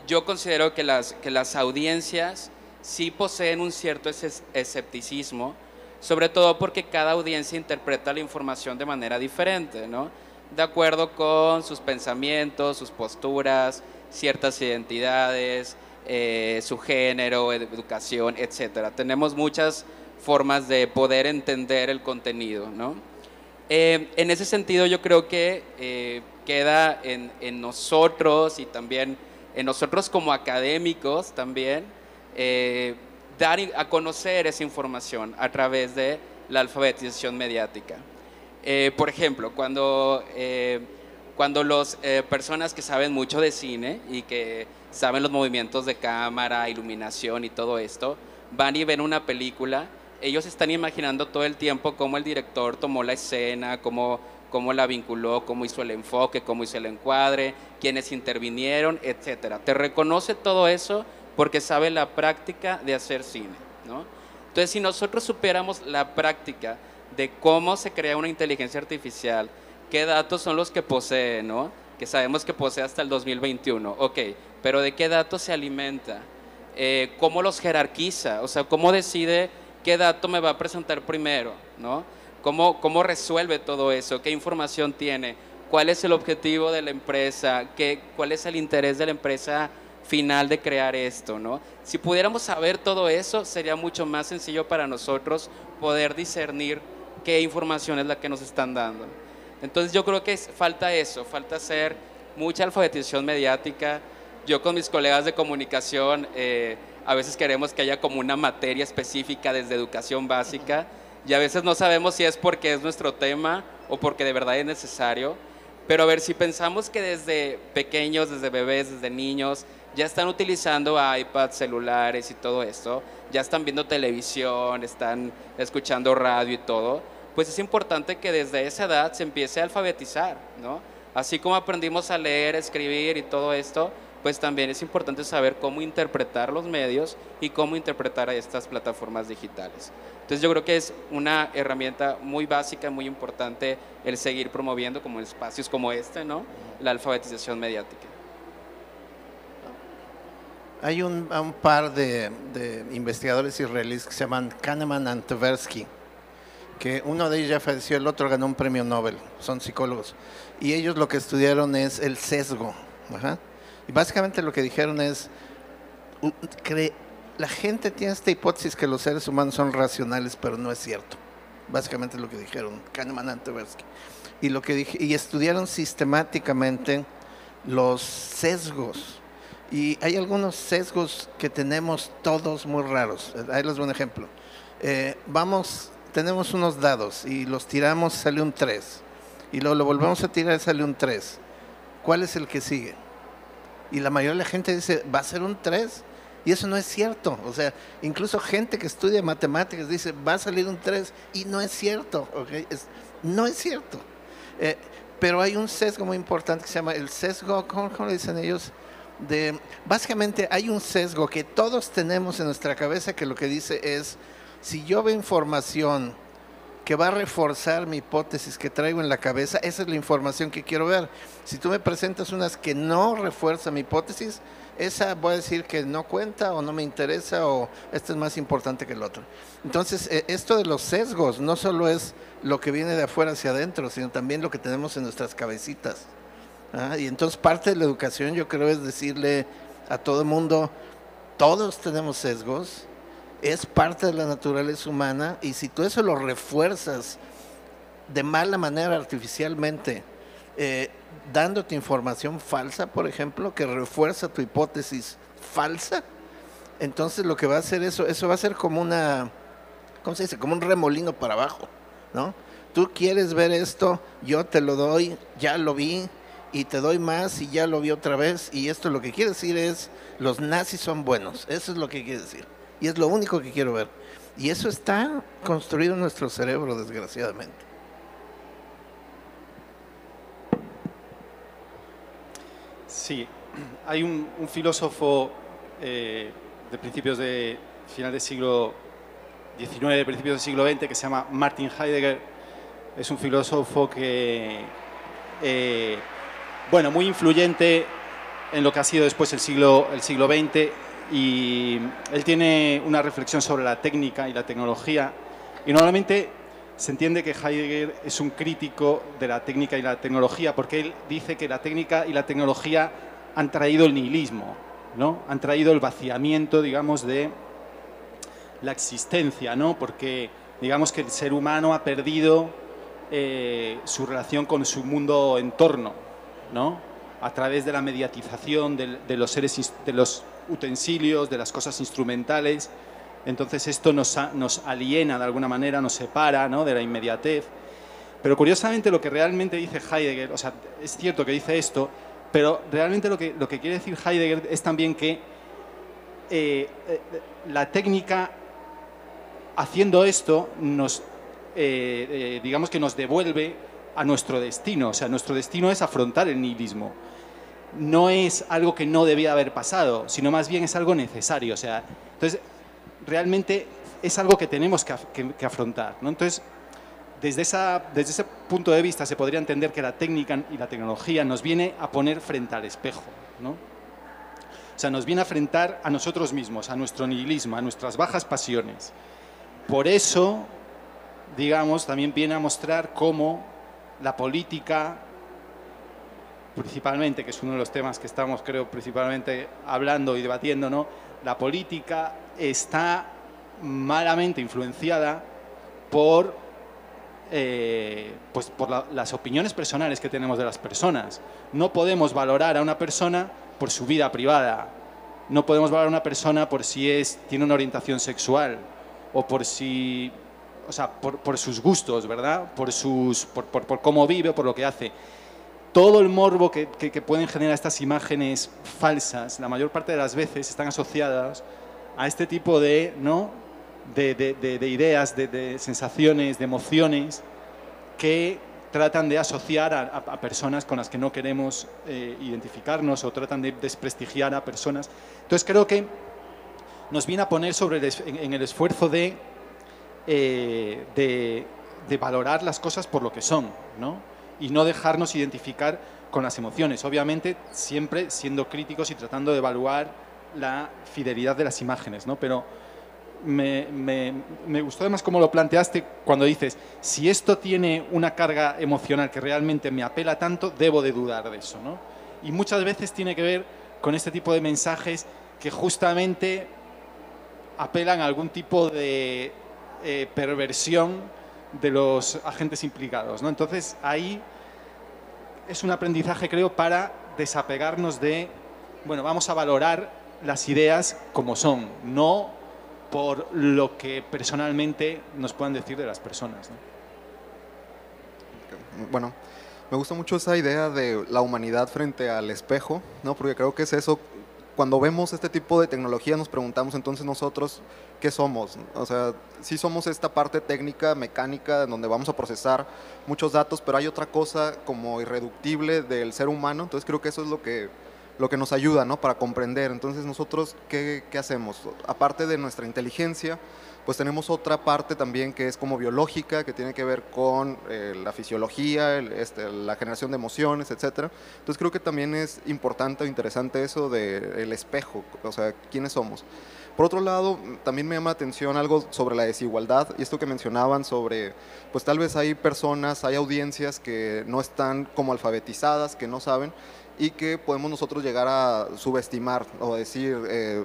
yo considero que las audiencias sí poseen un cierto escepticismo, sobre todo porque cada audiencia interpreta la información de manera diferente, ¿no? De acuerdo con sus pensamientos, sus posturas, ciertas identidades, su género, educación, etcétera. Tenemos muchas formas de poder entender el contenido, ¿no? En ese sentido, yo creo que queda en nosotros y también en nosotros como académicos también dar a conocer esa información a través de la alfabetización mediática. Por ejemplo, cuando las personas que saben mucho de cine y que saben los movimientos de cámara, iluminación y todo esto, van y ven una película, ellos están imaginando todo el tiempo cómo el director tomó la escena, cómo la vinculó, cómo hizo el enfoque, cómo hizo el encuadre, quiénes intervinieron, etcétera. Te reconoce todo eso porque sabe la práctica de hacer cine, ¿no? Entonces, si nosotros supiéramos la práctica de cómo se crea una inteligencia artificial, qué datos son los que posee, ¿no? Que sabemos que posee hasta el 2021, ok, pero ¿de qué datos se alimenta? ¿Cómo los jerarquiza? O sea, ¿cómo decide qué dato me va a presentar primero, ¿no? ¿Cómo resuelve todo eso? ¿Qué información tiene? ¿Cuál es el objetivo de la empresa? ¿Cuál es el interés de la empresa final de crear esto, ¿no? Si pudiéramos saber todo eso, sería mucho más sencillo para nosotros poder discernir qué información es la que nos están dando. Entonces yo creo que falta eso, falta hacer mucha alfabetización mediática. Yo con mis colegas de comunicación a veces queremos que haya como una materia específica desde educación básica y a veces no sabemos si es porque es nuestro tema o porque de verdad es necesario. Pero a ver, si pensamos que desde pequeños, desde bebés, desde niños, ya están utilizando iPads, celulares y todo esto, ya están viendo televisión, están escuchando radio y todo, pues es importante que desde esa edad se empiece a alfabetizar, ¿no? Así como aprendimos a leer, escribir y todo esto, pues también es importante saber cómo interpretar los medios y cómo interpretar a estas plataformas digitales. Entonces yo creo que es una herramienta muy básica, muy importante el seguir promoviendo como espacios como este, ¿no? La alfabetización mediática. Hay un par de investigadores israelíes que se llaman Kahneman y Tversky, que uno de ellos ya falleció, el otro ganó un premio Nobel, son psicólogos, y ellos lo que estudiaron es el sesgo. Ajá. Y básicamente lo que dijeron es, la gente tiene esta hipótesis que los seres humanos son racionales, pero no es cierto. Básicamente lo que dijeron Kahneman y Tversky. Y estudiaron sistemáticamente los sesgos. Y hay algunos sesgos que tenemos todos muy raros. Ahí les doy un ejemplo. Tenemos unos dados y los tiramos, sale un 3. Y luego lo volvemos a tirar y sale un 3. ¿Cuál es el que sigue? Y la mayoría de la gente dice, va a ser un 3. Y eso no es cierto. O sea, incluso gente que estudia matemáticas dice, va a salir un 3. Y no es cierto. ¿Okay? No es cierto. Pero hay un sesgo muy importante que se llama el sesgo, ¿cómo le dicen ellos? Básicamente hay un sesgo que todos tenemos en nuestra cabeza que lo que dice es, si yo veo información que va a reforzar mi hipótesis que traigo en la cabeza, esa es la información que quiero ver. Si tú me presentas unas que no refuerzan mi hipótesis, esa voy a decir que no cuenta o no me interesa o esto es más importante que el otro. Entonces, esto de los sesgos no solo es lo que viene de afuera hacia adentro, sino también lo que tenemos en nuestras cabecitas. Y entonces parte de la educación yo creo es decirle a todo el mundo, todos tenemos sesgos, es parte de la naturaleza humana y si tú eso lo refuerzas de mala manera artificialmente, dándote información falsa, por ejemplo, que refuerza tu hipótesis falsa, entonces lo que va a hacer eso va a ser como una, ¿cómo se dice? Como un remolino para abajo, ¿no? Tú quieres ver esto, yo te lo doy, ya lo vi, y te doy más y ya lo vi otra vez, y esto lo que quiere decir es, los nazis son buenos, eso es lo que quiere decir, y es lo único que quiero ver. Y eso está construido en nuestro cerebro, desgraciadamente. Sí, hay un filósofo de principios de final del siglo XIX, principios del siglo XX, que se llama Martin Heidegger. Es un filósofo que, bueno, muy influyente en lo que ha sido después el siglo XX, y él tiene una reflexión sobre la técnica y la tecnología, y normalmente se entiende que Heidegger es un crítico de la técnica y la tecnología, porque él dice que la técnica y la tecnología han traído el nihilismo, ¿no? Han traído el vaciamiento, digamos, de la existencia, ¿no? Porque digamos que el ser humano ha perdido su relación con su mundo entorno, ¿no? A través de la mediatización de los seres, de los utensilios, de las cosas instrumentales. Entonces esto nos aliena de alguna manera, nos separa, ¿no? De la inmediatez. Pero curiosamente lo que realmente dice Heidegger, o sea, es cierto que dice esto, pero realmente lo que quiere decir Heidegger es también que la técnica, haciendo esto, digamos que nos devuelve a nuestro destino. O sea, nuestro destino es afrontar el nihilismo. No es algo que no debía haber pasado, sino más bien es algo necesario. O sea, entonces, realmente es algo que tenemos que afrontar, ¿no? Entonces, desde ese punto de vista se podría entender que la técnica y la tecnología nos viene a poner frente al espejo, ¿no? O sea, nos viene a enfrentar a nosotros mismos, a nuestro nihilismo, a nuestras bajas pasiones. Por eso, digamos, también viene a mostrar cómo la política, principalmente, que es uno de los temas que estamos, creo, principalmente hablando y debatiendo, ¿no? La política está malamente influenciada por, pues por las opiniones personales que tenemos de las personas. No podemos valorar a una persona por su vida privada. No podemos valorar a una persona por si tiene una orientación sexual o por si, o sea, por sus gustos, ¿verdad? Por cómo vive o por lo que hace. Todo el morbo que pueden generar estas imágenes falsas, la mayor parte de las veces están asociadas a este tipo de, ¿no? de ideas, de sensaciones, de emociones que tratan de asociar a personas con las que no queremos identificarnos, o tratan de desprestigiar a personas. Entonces creo que nos viene a poner en el esfuerzo de valorar las cosas por lo que son, ¿no? Y no dejarnos identificar con las emociones. Obviamente siempre siendo críticos y tratando de evaluar la fidelidad de las imágenes, ¿no? Pero me gustó además cómo lo planteaste cuando dices, si esto tiene una carga emocional que realmente me apela tanto, debo de dudar de eso, ¿no? Y muchas veces tiene que ver con este tipo de mensajes que justamente apelan a algún tipo de perversión de los agentes implicados, ¿no? Entonces ahí es un aprendizaje, creo, para desapegarnos de, bueno, vamos a valorar las ideas como son, no por lo que personalmente nos puedan decir de las personas, ¿no? Bueno, Me gusta mucho esa idea de la humanidad frente al espejo, ¿no? Porque creo que es eso, cuando vemos este tipo de tecnología nos preguntamos entonces nosotros qué somos. O sea, sí somos esta parte técnica, mecánica, en donde vamos a procesar muchos datos, pero hay otra cosa como irreductible del ser humano, entonces creo que eso es lo que nos ayuda, ¿no? Para comprender. Entonces nosotros, ¿qué hacemos? Aparte de nuestra inteligencia, pues tenemos otra parte también que es como biológica, que tiene que ver con la fisiología, la generación de emociones, etcétera. Entonces creo que también es importante o interesante eso del espejo, o sea, quiénes somos. Por otro lado, también me llama la atención algo sobre la desigualdad y esto que mencionaban sobre, pues tal vez hay personas, hay audiencias que no están como alfabetizadas, que no saben, y que podemos nosotros llegar a subestimar o decir,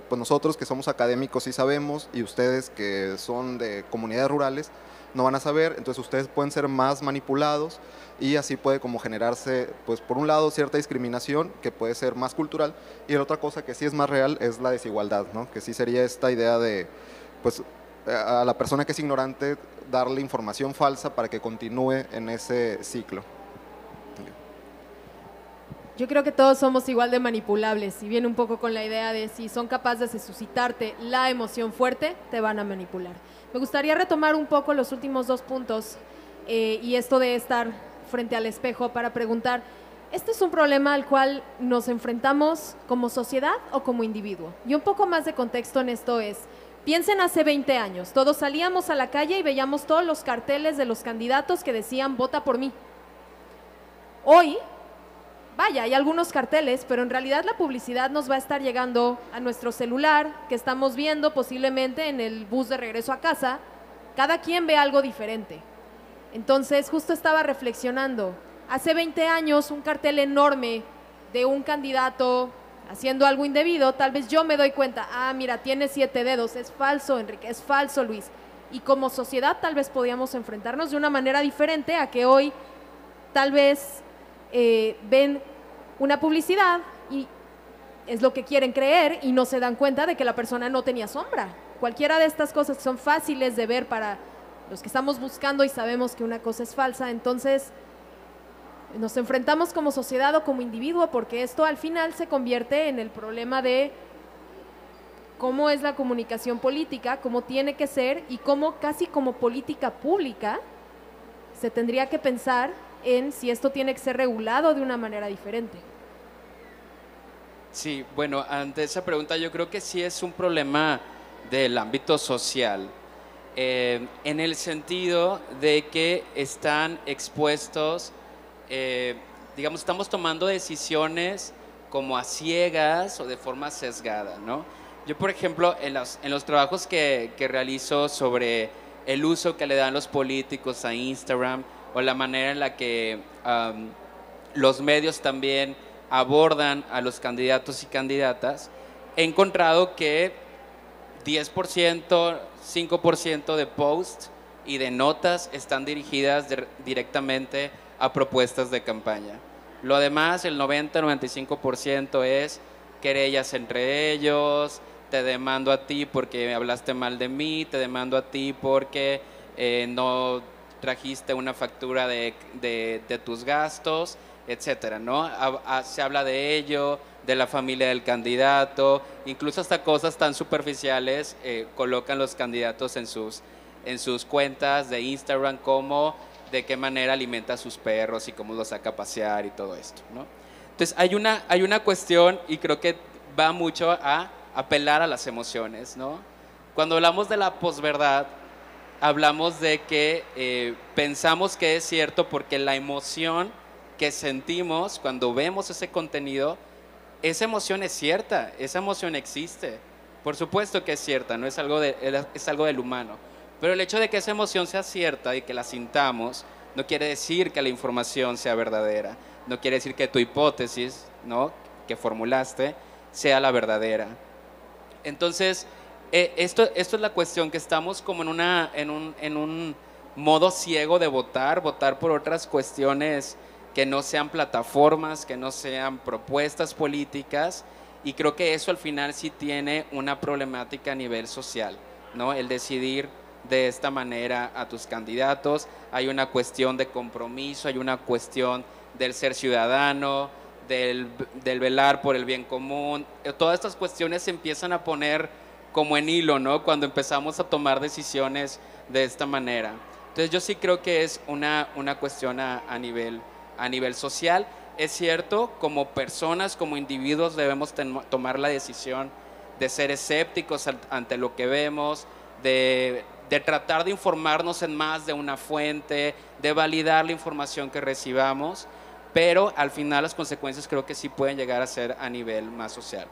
pues nosotros que somos académicos sí sabemos y ustedes que son de comunidades rurales no van a saber, entonces ustedes pueden ser más manipulados y así puede como generarse, pues por un lado cierta discriminación que puede ser más cultural y la otra cosa que sí es más real es la desigualdad, ¿no? Que sí sería esta idea de, pues a la persona que es ignorante darle información falsa para que continúe en ese ciclo. Yo creo que todos somos igual de manipulables y viene un poco con la idea de si son capaces de suscitarte la emoción fuerte, te van a manipular. Me gustaría retomar un poco los últimos 2 puntos y esto de estar frente al espejo para preguntar, ¿este es un problema al cual nos enfrentamos como sociedad o como individuo? Y un poco más de contexto en esto es, piensen hace 20 años, todos salíamos a la calle y veíamos todos los carteles de los candidatos que decían, vota por mí. Hoy, vaya, hay algunos carteles, pero en realidad la publicidad nos va a estar llegando a nuestro celular, que estamos viendo posiblemente en el bus de regreso a casa. Cada quien ve algo diferente. Entonces, justo estaba reflexionando. Hace 20 años, un cartel enorme de un candidato haciendo algo indebido, tal vez yo me doy cuenta, mira, tiene 7 dedos, es falso, Enrique, es falso, Luis. Y como sociedad tal vez podíamos enfrentarnos de una manera diferente a que hoy tal vez ven una publicidad y es lo que quieren creer y no se dan cuenta de que la persona no tenía sombra. Cualquiera de estas cosas que son fáciles de ver para los que estamos buscando y sabemos que una cosa es falsa, entonces nos enfrentamos como sociedad o como individuo porque esto al final se convierte en el problema de cómo es la comunicación política, cómo tiene que ser y cómo casi como política pública se tendría que pensar en si esto tiene que ser regulado de una manera diferente. Sí, bueno, ante esa pregunta yo creo que sí es un problema del ámbito social, en el sentido de que están expuestos, digamos, estamos tomando decisiones como a ciegas o de forma sesgada, ¿no? Yo, por ejemplo, en los trabajos que realizo sobre el uso que le dan los políticos a Instagram, o la manera en la que los medios también abordan a los candidatos y candidatas, he encontrado que 10%, 5% de posts y de notas están dirigidas directamente a propuestas de campaña. Lo demás, el 90-95% es querellas entre ellos, te demando a ti porque hablaste mal de mí, te demando a ti porque no trajiste una factura de tus gastos, etcétera, ¿no? Se habla de ello, de la familia del candidato, incluso hasta cosas tan superficiales colocan los candidatos en sus cuentas de Instagram, como de qué manera alimenta a sus perros y cómo los saca a pasear y todo esto, ¿no? Entonces hay una cuestión, y creo que va mucho a apelar a las emociones, ¿no? Cuando hablamos de la posverdad, hablamos de que pensamos que es cierto porque la emoción que sentimos cuando vemos ese contenido, esa emoción es cierta, esa emoción existe. Por supuesto que es cierta, no es algo es algo del humano. Pero el hecho de que esa emoción sea cierta y que la sintamos no quiere decir que la información sea verdadera, no quiere decir que tu hipótesis, ¿no?, que formulaste sea la verdadera. Entonces, esto es la cuestión, que estamos como en un modo ciego de votar por otras cuestiones que no sean plataformas, que no sean propuestas políticas, y creo que eso al final sí tiene una problemática a nivel social, ¿no? El decidir de esta manera a tus candidatos. Hay una cuestión de compromiso, hay una cuestión del ser ciudadano, del velar por el bien común. Todas estas cuestiones se empiezan a poner como en hilo, ¿no? Cuando empezamos a tomar decisiones de esta manera. Entonces yo sí creo que es una cuestión a nivel social. Es cierto, como personas, como individuos debemos tomar la decisión de ser escépticos ante lo que vemos, de tratar de informarnos en más de una fuente, de validar la información que recibamos, pero al final las consecuencias creo que sí pueden llegar a ser a nivel más social.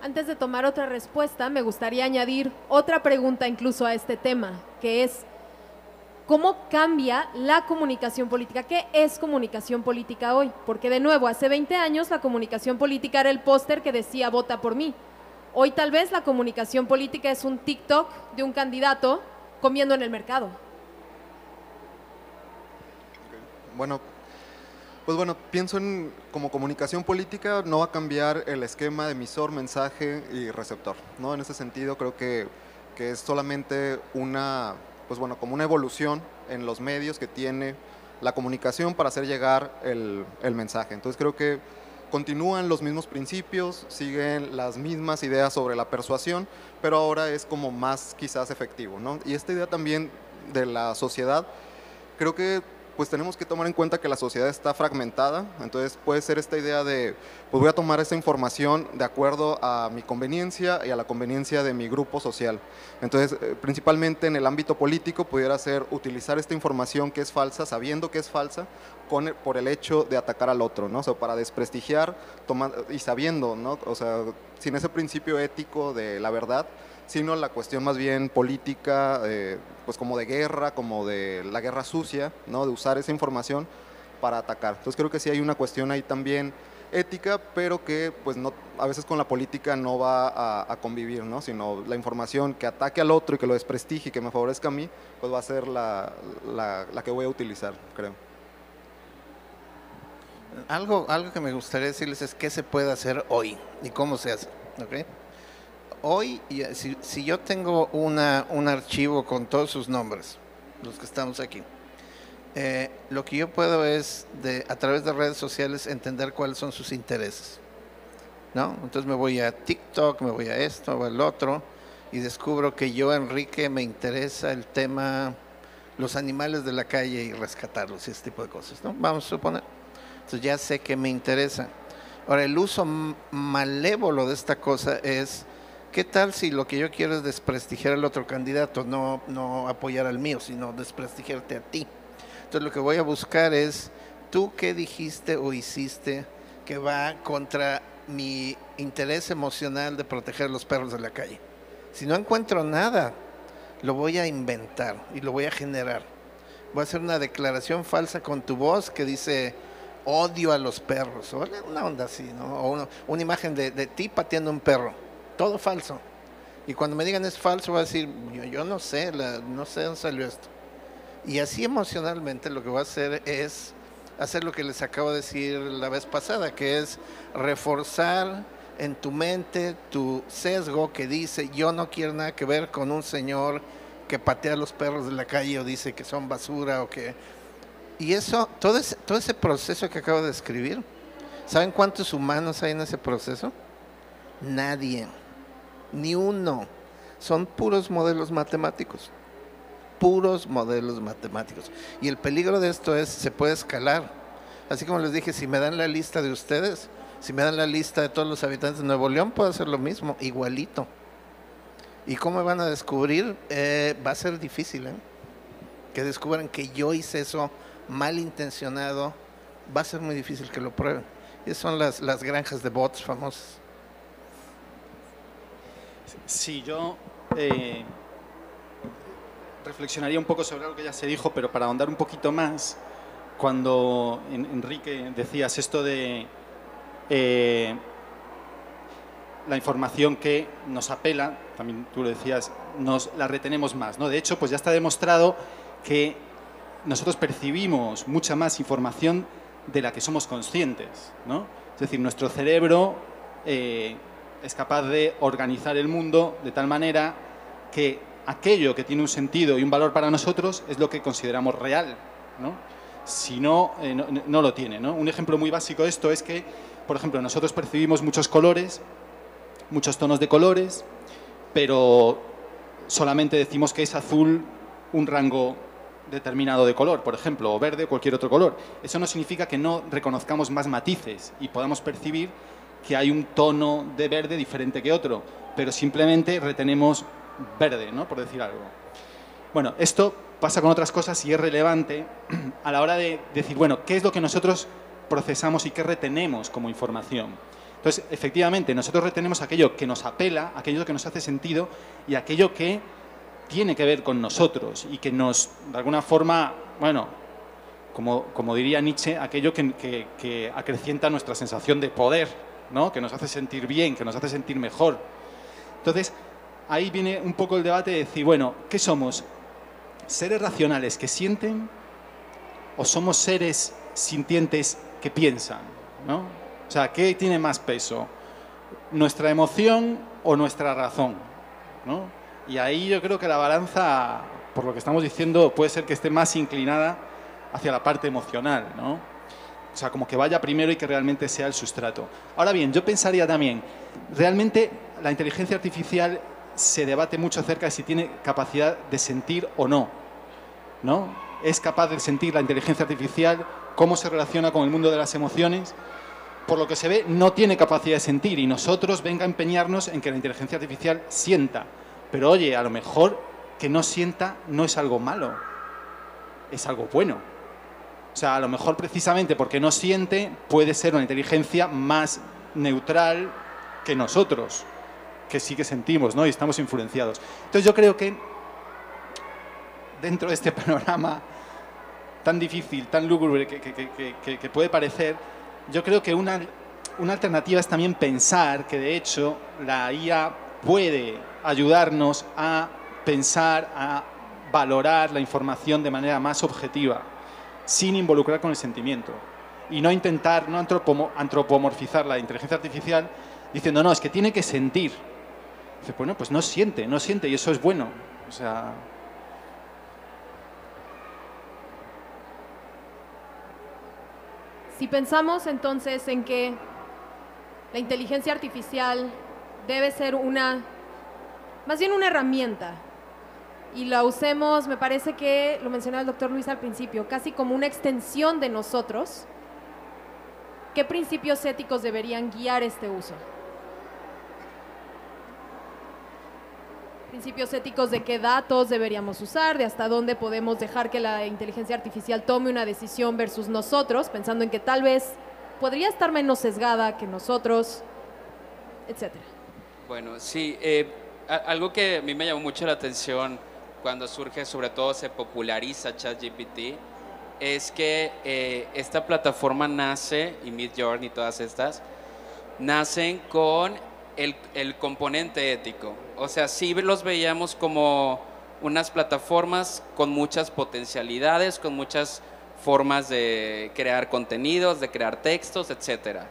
Antes de tomar otra respuesta, me gustaría añadir otra pregunta incluso a este tema, que es ¿cómo cambia la comunicación política? ¿Qué es comunicación política hoy? Porque de nuevo, hace 20 años la comunicación política era el póster que decía vota por mí. Hoy tal vez la comunicación política es un TikTok de un candidato comiendo en el mercado. Bueno, pues bueno, pienso en como comunicación política no va a cambiar el esquema de emisor, mensaje y receptor, ¿no? En ese sentido creo que es solamente una, pues bueno, como una evolución en los medios que tiene la comunicación para hacer llegar el mensaje. Entonces creo que continúan los mismos principios, siguen las mismas ideas sobre la persuasión, pero ahora es como más quizás efectivo, ¿no? Y esta idea también de la sociedad, creo que pues tenemos que tomar en cuenta que la sociedad está fragmentada, entonces puede ser esta idea de, pues voy a tomar esta información de acuerdo a mi conveniencia y a la conveniencia de mi grupo social. Entonces, principalmente en el ámbito político pudiera ser utilizar esta información que es falsa, sabiendo que es falsa, por el hecho de atacar al otro, ¿no? O sea, para desprestigiar y sabiendo, ¿no? O sea, sin ese principio ético de la verdad, sino la cuestión más bien política, pues como de guerra, como de la guerra sucia, ¿no? De usar esa información para atacar. Entonces creo que sí hay una cuestión ahí también ética, pero que pues no, a veces con la política no va a convivir, ¿no? Sino la información que ataque al otro y que lo desprestigie y que me favorezca a mí, pues va a ser la que voy a utilizar, creo. Algo que me gustaría decirles es qué se puede hacer hoy y cómo se hace, ¿ok? Hoy, si yo tengo un archivo con todos sus nombres, los que estamos aquí, lo que yo puedo es, a través de redes sociales, entender cuáles son sus intereses, ¿no? Entonces me voy a TikTok, me voy a esto o al otro, y descubro que yo, Enrique, me interesa el tema, los animales de la calle y rescatarlos y ese tipo de cosas, ¿no? Vamos a suponer. Entonces ya sé que me interesa. Ahora, el uso malévolo de esta cosa es, ¿qué tal si lo que yo quiero es desprestigiar al otro candidato, no apoyar al mío, sino desprestigiarte a ti? Entonces lo que voy a buscar es, ¿tú qué dijiste o hiciste que va contra mi interés emocional de proteger a los perros de la calle? Si no encuentro nada, lo voy a inventar y lo voy a generar. Voy a hacer una declaración falsa con tu voz que dice, odio a los perros, o una onda así, ¿no? O una imagen de ti pateando un perro. Todo falso. Y cuando me digan es falso, voy a decir, yo no sé, no sé dónde salió esto. Y así emocionalmente lo que voy a hacer es hacer lo que les acabo de decir la vez pasada, que es reforzar en tu mente tu sesgo que dice, yo no quiero nada que ver con un señor que patea a los perros de la calle o dice que son basura o que... Y eso, todo ese proceso que acabo de describir, ¿saben cuántos humanos hay en ese proceso? Nadie. Ni uno. Son puros modelos matemáticos. Puros modelos matemáticos. Y el peligro de esto es, se puede escalar. Así como les dije, si me dan la lista de ustedes, si me dan la lista de todos los habitantes de Nuevo León, puedo hacer lo mismo, igualito. ¿Y cómo van a descubrir? Va a ser difícil, que descubran que yo hice eso malintencionado. Va a ser muy difícil que lo prueben. Esas son las granjas de bots famosas. Sí, yo reflexionaría un poco sobre algo que ya se dijo, pero para ahondar un poquito más, cuando Enrique decías esto de la información que nos apela, también tú lo decías, nos la retenemos más, ¿no? De hecho, pues ya está demostrado que nosotros percibimos mucha más información de la que somos conscientes, ¿no? Es decir, nuestro cerebro es capaz de organizar el mundo de tal manera que aquello que tiene un sentido y un valor para nosotros es lo que consideramos real, ¿no? Si no, no lo tiene, ¿no? Un ejemplo muy básico de esto es que, por ejemplo, nosotros percibimos muchos colores, muchos tonos de colores, pero solamente decimos que es azul un rango determinado de color, por ejemplo, o verde o cualquier otro color. Eso no significa que no reconozcamos más matices y podamos percibir que hay un tono de verde diferente que otro, pero simplemente retenemos verde, ¿no? Por decir algo. Bueno, esto pasa con otras cosas y es relevante a la hora de decir, bueno, ¿qué es lo que nosotros procesamos y qué retenemos como información? Entonces, efectivamente, nosotros retenemos aquello que nos apela, aquello que nos hace sentido y aquello que tiene que ver con nosotros y que nos, de alguna forma, bueno, como diría Nietzsche, aquello que acrecienta nuestra sensación de poder, ¿no? Que nos hace sentir bien, que nos hace sentir mejor. Entonces, ahí viene un poco el debate de decir, bueno, ¿qué somos? ¿Seres racionales que sienten o somos seres sintientes que piensan, ¿no? O sea, ¿qué tiene más peso? ¿Nuestra emoción o nuestra razón, ¿no? Y ahí yo creo que la balanza, por lo que estamos diciendo, puede ser que esté más inclinada hacia la parte emocional, ¿no? O sea, como que vaya primero y que realmente sea el sustrato. Ahora bien, yo pensaría también, realmente la inteligencia artificial se debate mucho acerca de si tiene capacidad de sentir o no, ¿no? ¿Es capaz de sentir la inteligencia artificial? ¿Cómo se relaciona con el mundo de las emociones? Por lo que se ve, no tiene capacidad de sentir y nosotros venga a empeñarnos en que la inteligencia artificial sienta. Pero oye, a lo mejor que no sienta no es algo malo, es algo bueno. O sea, a lo mejor precisamente porque no siente puede ser una inteligencia más neutral que nosotros, que sí que sentimos, ¿no? Y estamos influenciados. Entonces yo creo que dentro de este panorama tan difícil, tan lúgubre que puede parecer, yo creo que una alternativa es también pensar que de hecho la IA puede ayudarnos a pensar, a valorar la información de manera más objetiva, sin involucrar con el sentimiento. Y no intentar, no antropomorfizar la inteligencia artificial diciendo, no, es que tiene que sentir. Dice, bueno, pues no siente y eso es bueno. O sea... Si pensamos entonces en que la inteligencia artificial debe ser más bien una herramienta, y la usemos, me parece que lo mencionaba el doctor Luis al principio, casi como una extensión de nosotros, ¿qué principios éticos deberían guiar este uso? Principios éticos de qué datos deberíamos usar, de hasta dónde podemos dejar que la inteligencia artificial tome una decisión versus nosotros, pensando en que tal vez podría estar menos sesgada que nosotros, etcétera. Bueno, sí, algo que a mí me llamó mucho la atención cuando surge, sobre todo se populariza ChatGPT, es que esta plataforma nace, y Midjourney y todas estas, nacen con el componente ético. O sea, sí los veíamos como unas plataformas con muchas potencialidades, con muchas formas de crear contenidos, de crear textos, etcétera.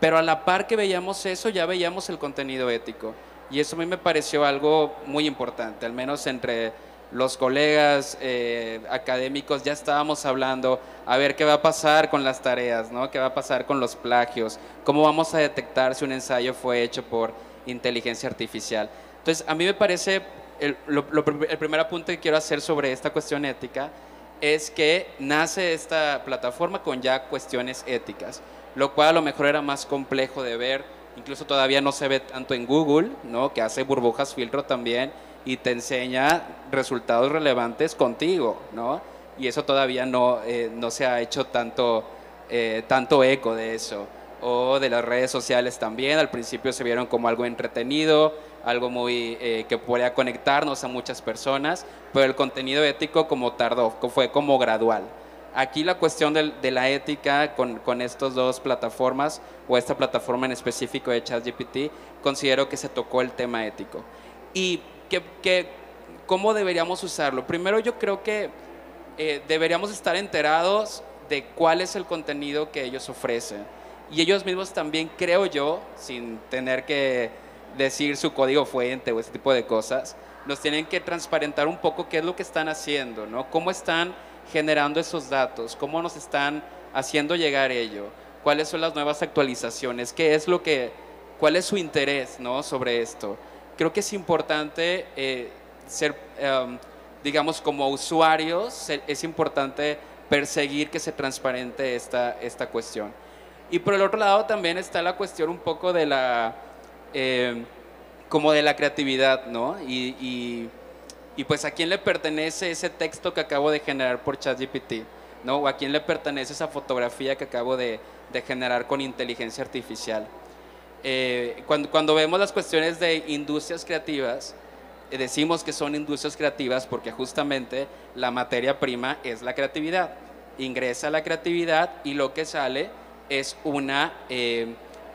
Pero a la par que veíamos eso, ya veíamos el contenido ético. Y eso a mí me pareció algo muy importante, al menos entre los colegas académicos ya estábamos hablando, a ver qué va a pasar con las tareas, ¿no? ¿Qué va a pasar con los plagios? ¿Cómo vamos a detectar si un ensayo fue hecho por inteligencia artificial? Entonces, a mí me parece, el primer apunte que quiero hacer sobre esta cuestión ética es que nace esta plataforma con ya cuestiones éticas, lo cual a lo mejor era más complejo de ver, incluso todavía no se ve tanto en Google, ¿no? Que hace burbujas filtro también y te enseña resultados relevantes contigo, ¿no? Y eso todavía no se ha hecho tanto eco de eso. O de las redes sociales también, al principio se vieron como algo entretenido, algo muy que podía conectarnos a muchas personas, pero el contenido ético como tardó, fue como gradual. Aquí la cuestión de la ética con estas dos plataformas, o esta plataforma en específico de ChatGPT, considero que se tocó el tema ético. Y ¿cómo deberíamos usarlo? Primero, yo creo que deberíamos estar enterados de cuál es el contenido que ellos ofrecen. Y ellos mismos también, creo yo, sin tener que decir su código fuente o ese tipo de cosas, nos tienen que transparentar un poco qué es lo que están haciendo, ¿no? Cómo están generando esos datos, cómo nos están haciendo llegar ello, cuáles son las nuevas actualizaciones, cuál es su interés, ¿no?, sobre esto. Creo que es importante ser, digamos, como usuarios, es importante perseguir que se transparente esta cuestión. Y por el otro lado también está la cuestión un poco de la, como de la creatividad, ¿no? Y pues a quién le pertenece ese texto que acabo de generar por ChatGPT, ¿no? O a quién le pertenece esa fotografía que acabo de generar con inteligencia artificial. Cuando vemos las cuestiones de industrias creativas, decimos que son industrias creativas porque justamente la materia prima es la creatividad. Ingresa la creatividad y lo que sale es una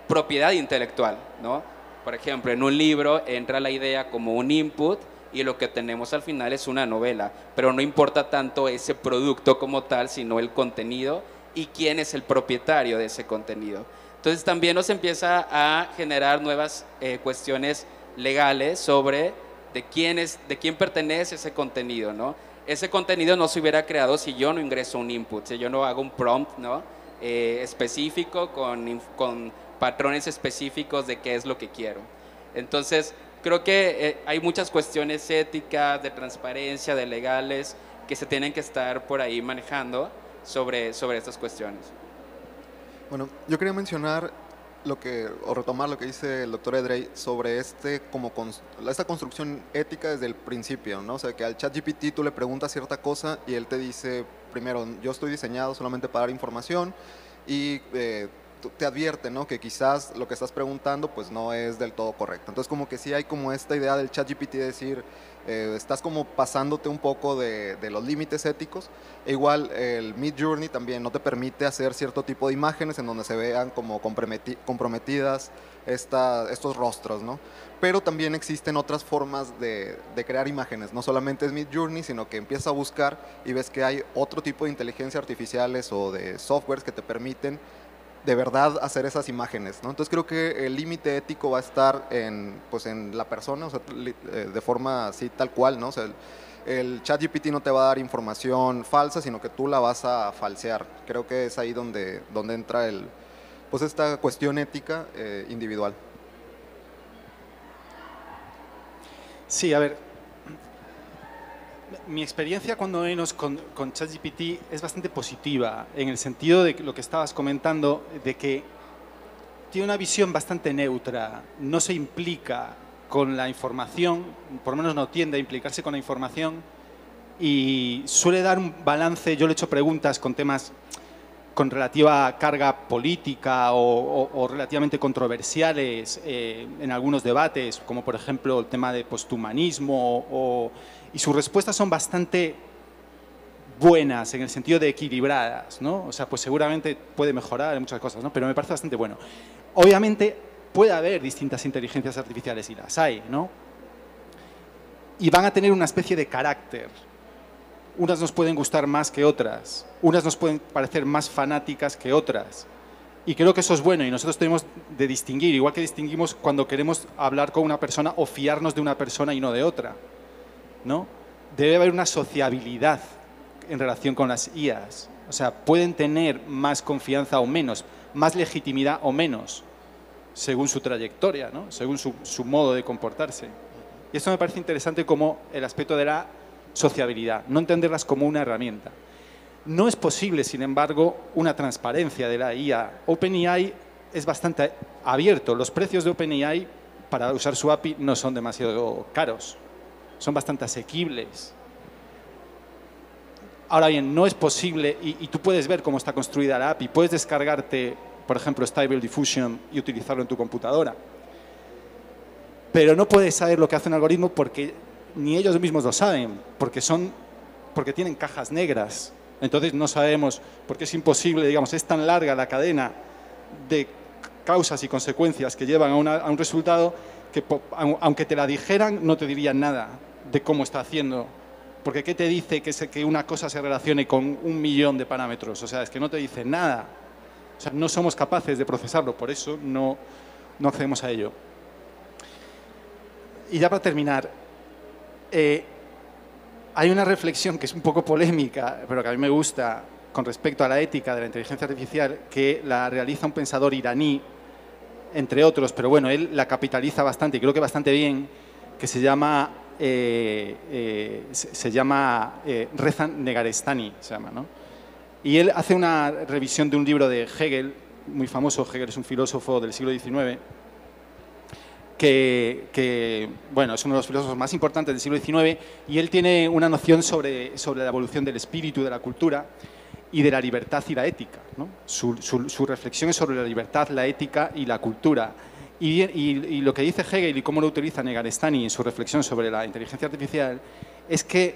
propiedad intelectual, ¿no? Por ejemplo, en un libro entra la idea como un input y lo que tenemos al final es una novela, pero no importa tanto ese producto como tal, sino el contenido y quién es el propietario de ese contenido. Entonces también nos empieza a generar nuevas cuestiones legales sobre de quién pertenece ese contenido, ¿no? Ese contenido no se hubiera creado si yo no ingreso un input, si yo no hago un prompt, ¿no?, específico con patrones específicos de qué es lo que quiero. Entonces creo que hay muchas cuestiones éticas, de transparencia, de legales, que se tienen que estar por ahí manejando sobre estas cuestiones. Bueno, yo quería mencionar o retomar lo que dice el doctor Edrey sobre esta construcción ética desde el principio, ¿no? O sea, que al ChatGPT tú le preguntas cierta cosa y él te dice, primero, yo estoy diseñado solamente para dar información y te advierte, ¿no?, que quizás lo que estás preguntando pues no es del todo correcto. Entonces como que sí hay como esta idea del ChatGPT de decir, estás como pasándote un poco de los límites éticos. E igual el Midjourney también no te permite hacer cierto tipo de imágenes en donde se vean como comprometidas estos rostros, ¿no? Pero también existen otras formas de crear imágenes, no solamente es Midjourney, sino que empiezas a buscar y ves que hay otro tipo de inteligencia artificiales o de softwares que te permiten de verdad hacer esas imágenes, ¿no? Entonces creo que el límite ético va a estar en la persona, o sea, de forma así tal cual, ¿no? O sea, el ChatGPT no te va a dar información falsa, sino que tú la vas a falsear. Creo que es ahí donde entra esta cuestión ética individual. Sí, a ver, mi experiencia cuando menos con ChatGPT es bastante positiva, en el sentido de lo que estabas comentando, de que tiene una visión bastante neutra, no se implica con la información, por lo menos no tiende a implicarse con la información, y suele dar un balance. Yo le he hecho preguntas con temas con relativa carga política o relativamente controversiales en algunos debates, como por ejemplo el tema de posthumanismo, y sus respuestas son bastante buenas en el sentido de equilibradas, ¿no? O sea, pues seguramente puede mejorar en muchas cosas, ¿no? Pero me parece bastante bueno. Obviamente puede haber distintas inteligencias artificiales y las hay, ¿no? Y van a tener una especie de carácter. Unas nos pueden gustar más que otras, unas nos pueden parecer más fanáticas que otras. Y creo que eso es bueno y nosotros tenemos de distinguir, igual que distinguimos cuando queremos hablar con una persona o fiarnos de una persona y no de otra, ¿no? Debe haber una sociabilidad en relación con las IAs. O sea, pueden tener más confianza o menos, más legitimidad o menos, según su trayectoria, ¿no? Según su modo de comportarse. Y esto me parece interesante como el aspecto de la sociabilidad, no entenderlas como una herramienta. No es posible, sin embargo, una transparencia de la IA. OpenAI es bastante abierto. Los precios de OpenAI para usar su API no son demasiado caros, son bastante asequibles. Ahora bien, no es posible, y tú puedes ver cómo está construida la API, puedes descargarte, por ejemplo, Stable Diffusion y utilizarlo en tu computadora, pero no puedes saber lo que hace un algoritmo porque ni ellos mismos lo saben, porque tienen cajas negras. Entonces no sabemos, porque es imposible, digamos, es tan larga la cadena de causas y consecuencias que llevan a un resultado que aunque te la dijeran no te dirían nada de cómo está haciendo. Porque ¿qué te dice que una cosa se relacione con 1 millón de parámetros? O sea, es que no te dice nada. O sea, no somos capaces de procesarlo, por eso no accedemos a ello. Y ya para terminar, hay una reflexión que es un poco polémica, pero que a mí me gusta, con respecto a la ética de la inteligencia artificial, que la realiza un pensador iraní, entre otros, pero bueno, él la capitaliza bastante y creo que bastante bien, que se llama Rezan Negarestani, se llama, ¿no? Y él hace una revisión de un libro de Hegel, muy famoso. Hegel es un filósofo del siglo XIX, que bueno, es uno de los filósofos más importantes del siglo XIX, y él tiene una noción sobre la evolución del espíritu, de la cultura y de la libertad y la ética, ¿no? Su reflexión es sobre la libertad, la ética y la cultura. Y lo que dice Hegel y cómo lo utiliza Negarestani en su reflexión sobre la inteligencia artificial es que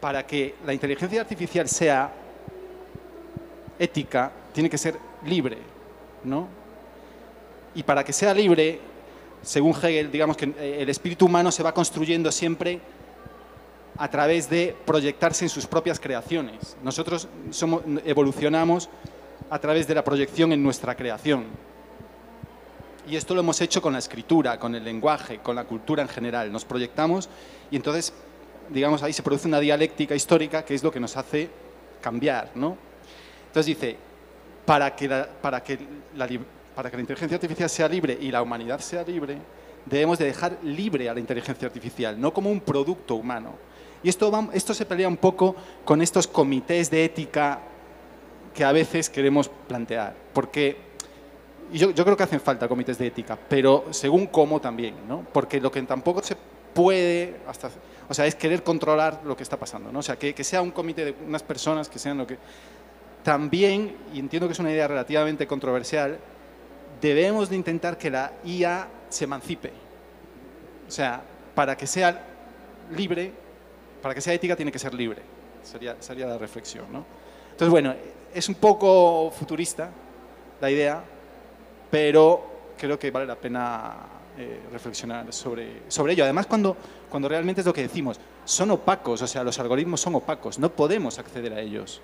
para que la inteligencia artificial sea ética, tiene que ser libre, ¿no? Y para que sea libre, según Hegel, digamos que el espíritu humano se va construyendo siempre a través de proyectarse en sus propias creaciones. Nosotros evolucionamos a través de la proyección en nuestra creación. Y esto lo hemos hecho con la escritura, con el lenguaje, con la cultura en general. Nos proyectamos y entonces, digamos, ahí se produce una dialéctica histórica que es lo que nos hace cambiar, ¿no? Entonces dice, para que la inteligencia artificial sea libre y la humanidad sea libre, debemos de dejar libre a la inteligencia artificial, no como un producto humano. Y esto se pelea un poco con estos comités de ética que a veces queremos plantear, porque yo creo que hacen falta comités de ética, pero según cómo también, ¿no? Porque lo que tampoco se puede, es querer controlar lo que está pasando, ¿no? O sea, que sea un comité de unas personas que sean lo que... También, y entiendo que es una idea relativamente controversial, debemos de intentar que la IA se emancipe. O sea, para que sea libre, para que sea ética tiene que ser libre. Sería la reflexión, ¿no? Entonces, bueno, es un poco futurista la idea, pero creo que vale la pena reflexionar sobre ello. Además, cuando realmente es lo que decimos, son opacos, o sea, los algoritmos son opacos, no podemos acceder a ellos.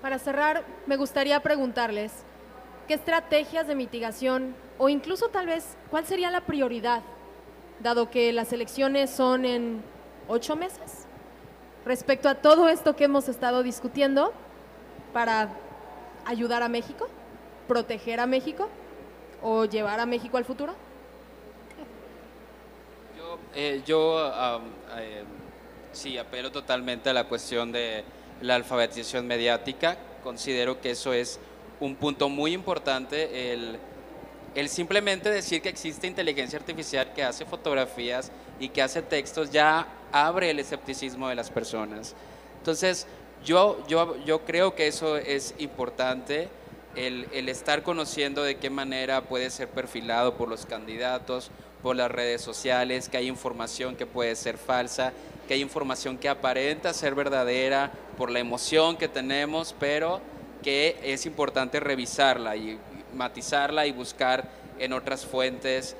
Para cerrar, me gustaría preguntarles, ¿qué estrategias de mitigación o incluso tal vez cuál sería la prioridad, dado que las elecciones son en 8 meses, respecto a todo esto que hemos estado discutiendo para ayudar a México, proteger a México o llevar a México al futuro? Sí, apelo totalmente a la cuestión de la alfabetización mediática. Considero que eso es un punto muy importante, el simplemente decir que existe inteligencia artificial que hace fotografías y que hace textos ya abre el escepticismo de las personas. Entonces, yo creo que eso es importante, el estar conociendo de qué manera puede ser perfilado por los candidatos, por las redes sociales, que hay información que puede ser falsa, que hay información que aparenta ser verdadera por la emoción que tenemos, pero que es importante revisarla y matizarla y buscar en otras fuentes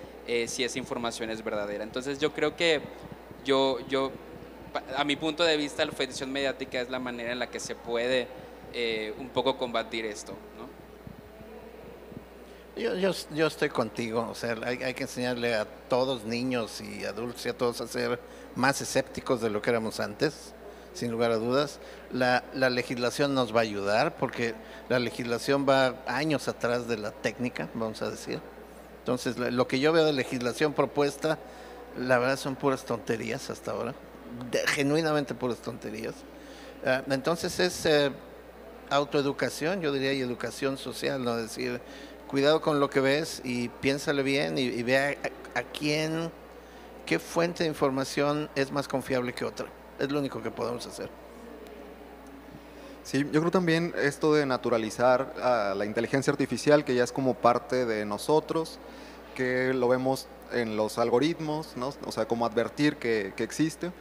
si esa información es verdadera. Entonces yo creo que a mi punto de vista, la alfabetización mediática es la manera en la que se puede un poco combatir esto, ¿no? Yo estoy contigo, o sea, hay que enseñarle a todos, niños y adultos y a todos a ser más escépticos de lo que éramos antes, sin lugar a dudas. La legislación nos va a ayudar porque la legislación va años atrás de la técnica, vamos a decir. Entonces, lo que yo veo de legislación propuesta, la verdad son puras tonterías hasta ahora, genuinamente puras tonterías. Entonces es autoeducación, yo diría, y educación social, ¿no? Es decir, cuidado con lo que ves y piénsale bien y vea a quién, qué fuente de información es más confiable que otra. Es lo único que podemos hacer. Sí, yo creo también esto de naturalizar a la inteligencia artificial, que ya es como parte de nosotros, que lo vemos en los algoritmos, ¿no? O sea, como advertir que existe.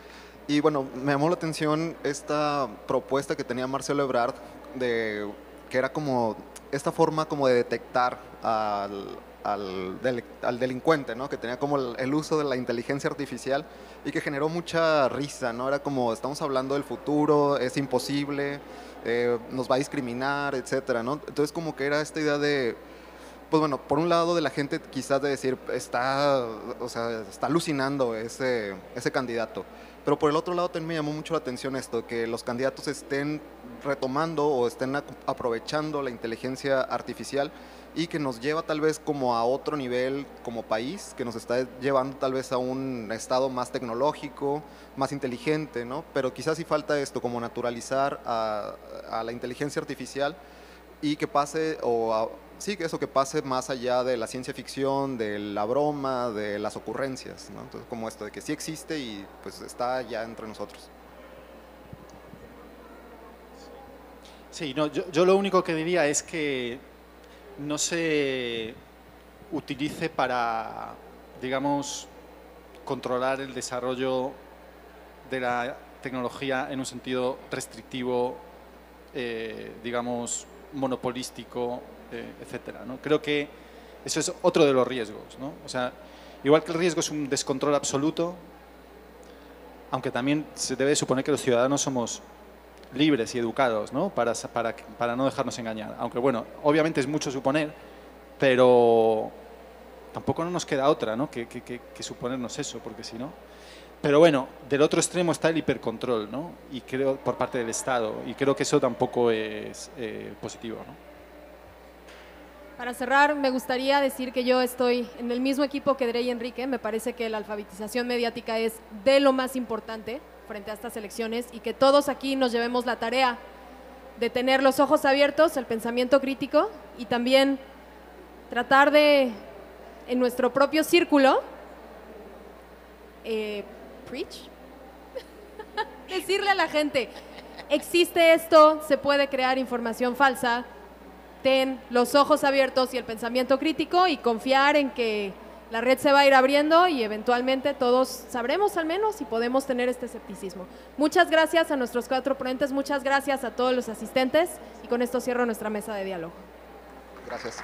Y bueno, me llamó la atención esta propuesta que tenía Marcelo Ebrard, que era como esta forma como de detectar al delincuente, ¿no? Que tenía como el uso de la inteligencia artificial y que generó mucha risa, ¿no? Era como, estamos hablando del futuro, es imposible, nos va a discriminar, etcétera, ¿no? Entonces como que era esta idea de, pues bueno, por un lado de la gente quizás de decir, está alucinando ese candidato. Pero por el otro lado también me llamó mucho la atención esto, que los candidatos estén retomando o estén aprovechando la inteligencia artificial y que nos lleva tal vez como a otro nivel como país, que nos está llevando tal vez a un estado más tecnológico, más inteligente, ¿no? Pero quizás sí falta esto, como naturalizar a la inteligencia artificial y que pase, sí, que eso que pase más allá de la ciencia ficción, de la broma, de las ocurrencias, ¿no? Entonces, como esto de que sí existe y pues está ya entre nosotros. Sí, no, yo lo único que diría es que no se utilice para, digamos, controlar el desarrollo de la tecnología en un sentido restrictivo, digamos, monopolístico, etcétera, ¿no? Creo que eso es otro de los riesgos, ¿no? O sea, igual que el riesgo es un descontrol absoluto, aunque también se debe suponer que los ciudadanos somos libres y educados, ¿no? Para no dejarnos engañar. Aunque bueno, obviamente es mucho suponer, pero tampoco no nos queda otra, ¿no? que suponernos eso, porque si no... Pero bueno, del otro extremo está el hipercontrol, ¿no? Y creo, por parte del Estado, y creo que eso tampoco es positivo, ¿no? Para cerrar, me gustaría decir que yo estoy en el mismo equipo que Drey y Enrique. Me parece que la alfabetización mediática es de lo más importante frente a estas elecciones y que todos aquí nos llevemos la tarea de tener los ojos abiertos, el pensamiento crítico y también tratar de, en nuestro propio círculo, preach, decirle a la gente, existe esto, se puede crear información falsa, ten los ojos abiertos y el pensamiento crítico y confiar en que la red se va a ir abriendo y eventualmente todos sabremos al menos si podemos tener este escepticismo. Muchas gracias a nuestros 4 ponentes, muchas gracias a todos los asistentes y con esto cierro nuestra mesa de diálogo. Gracias.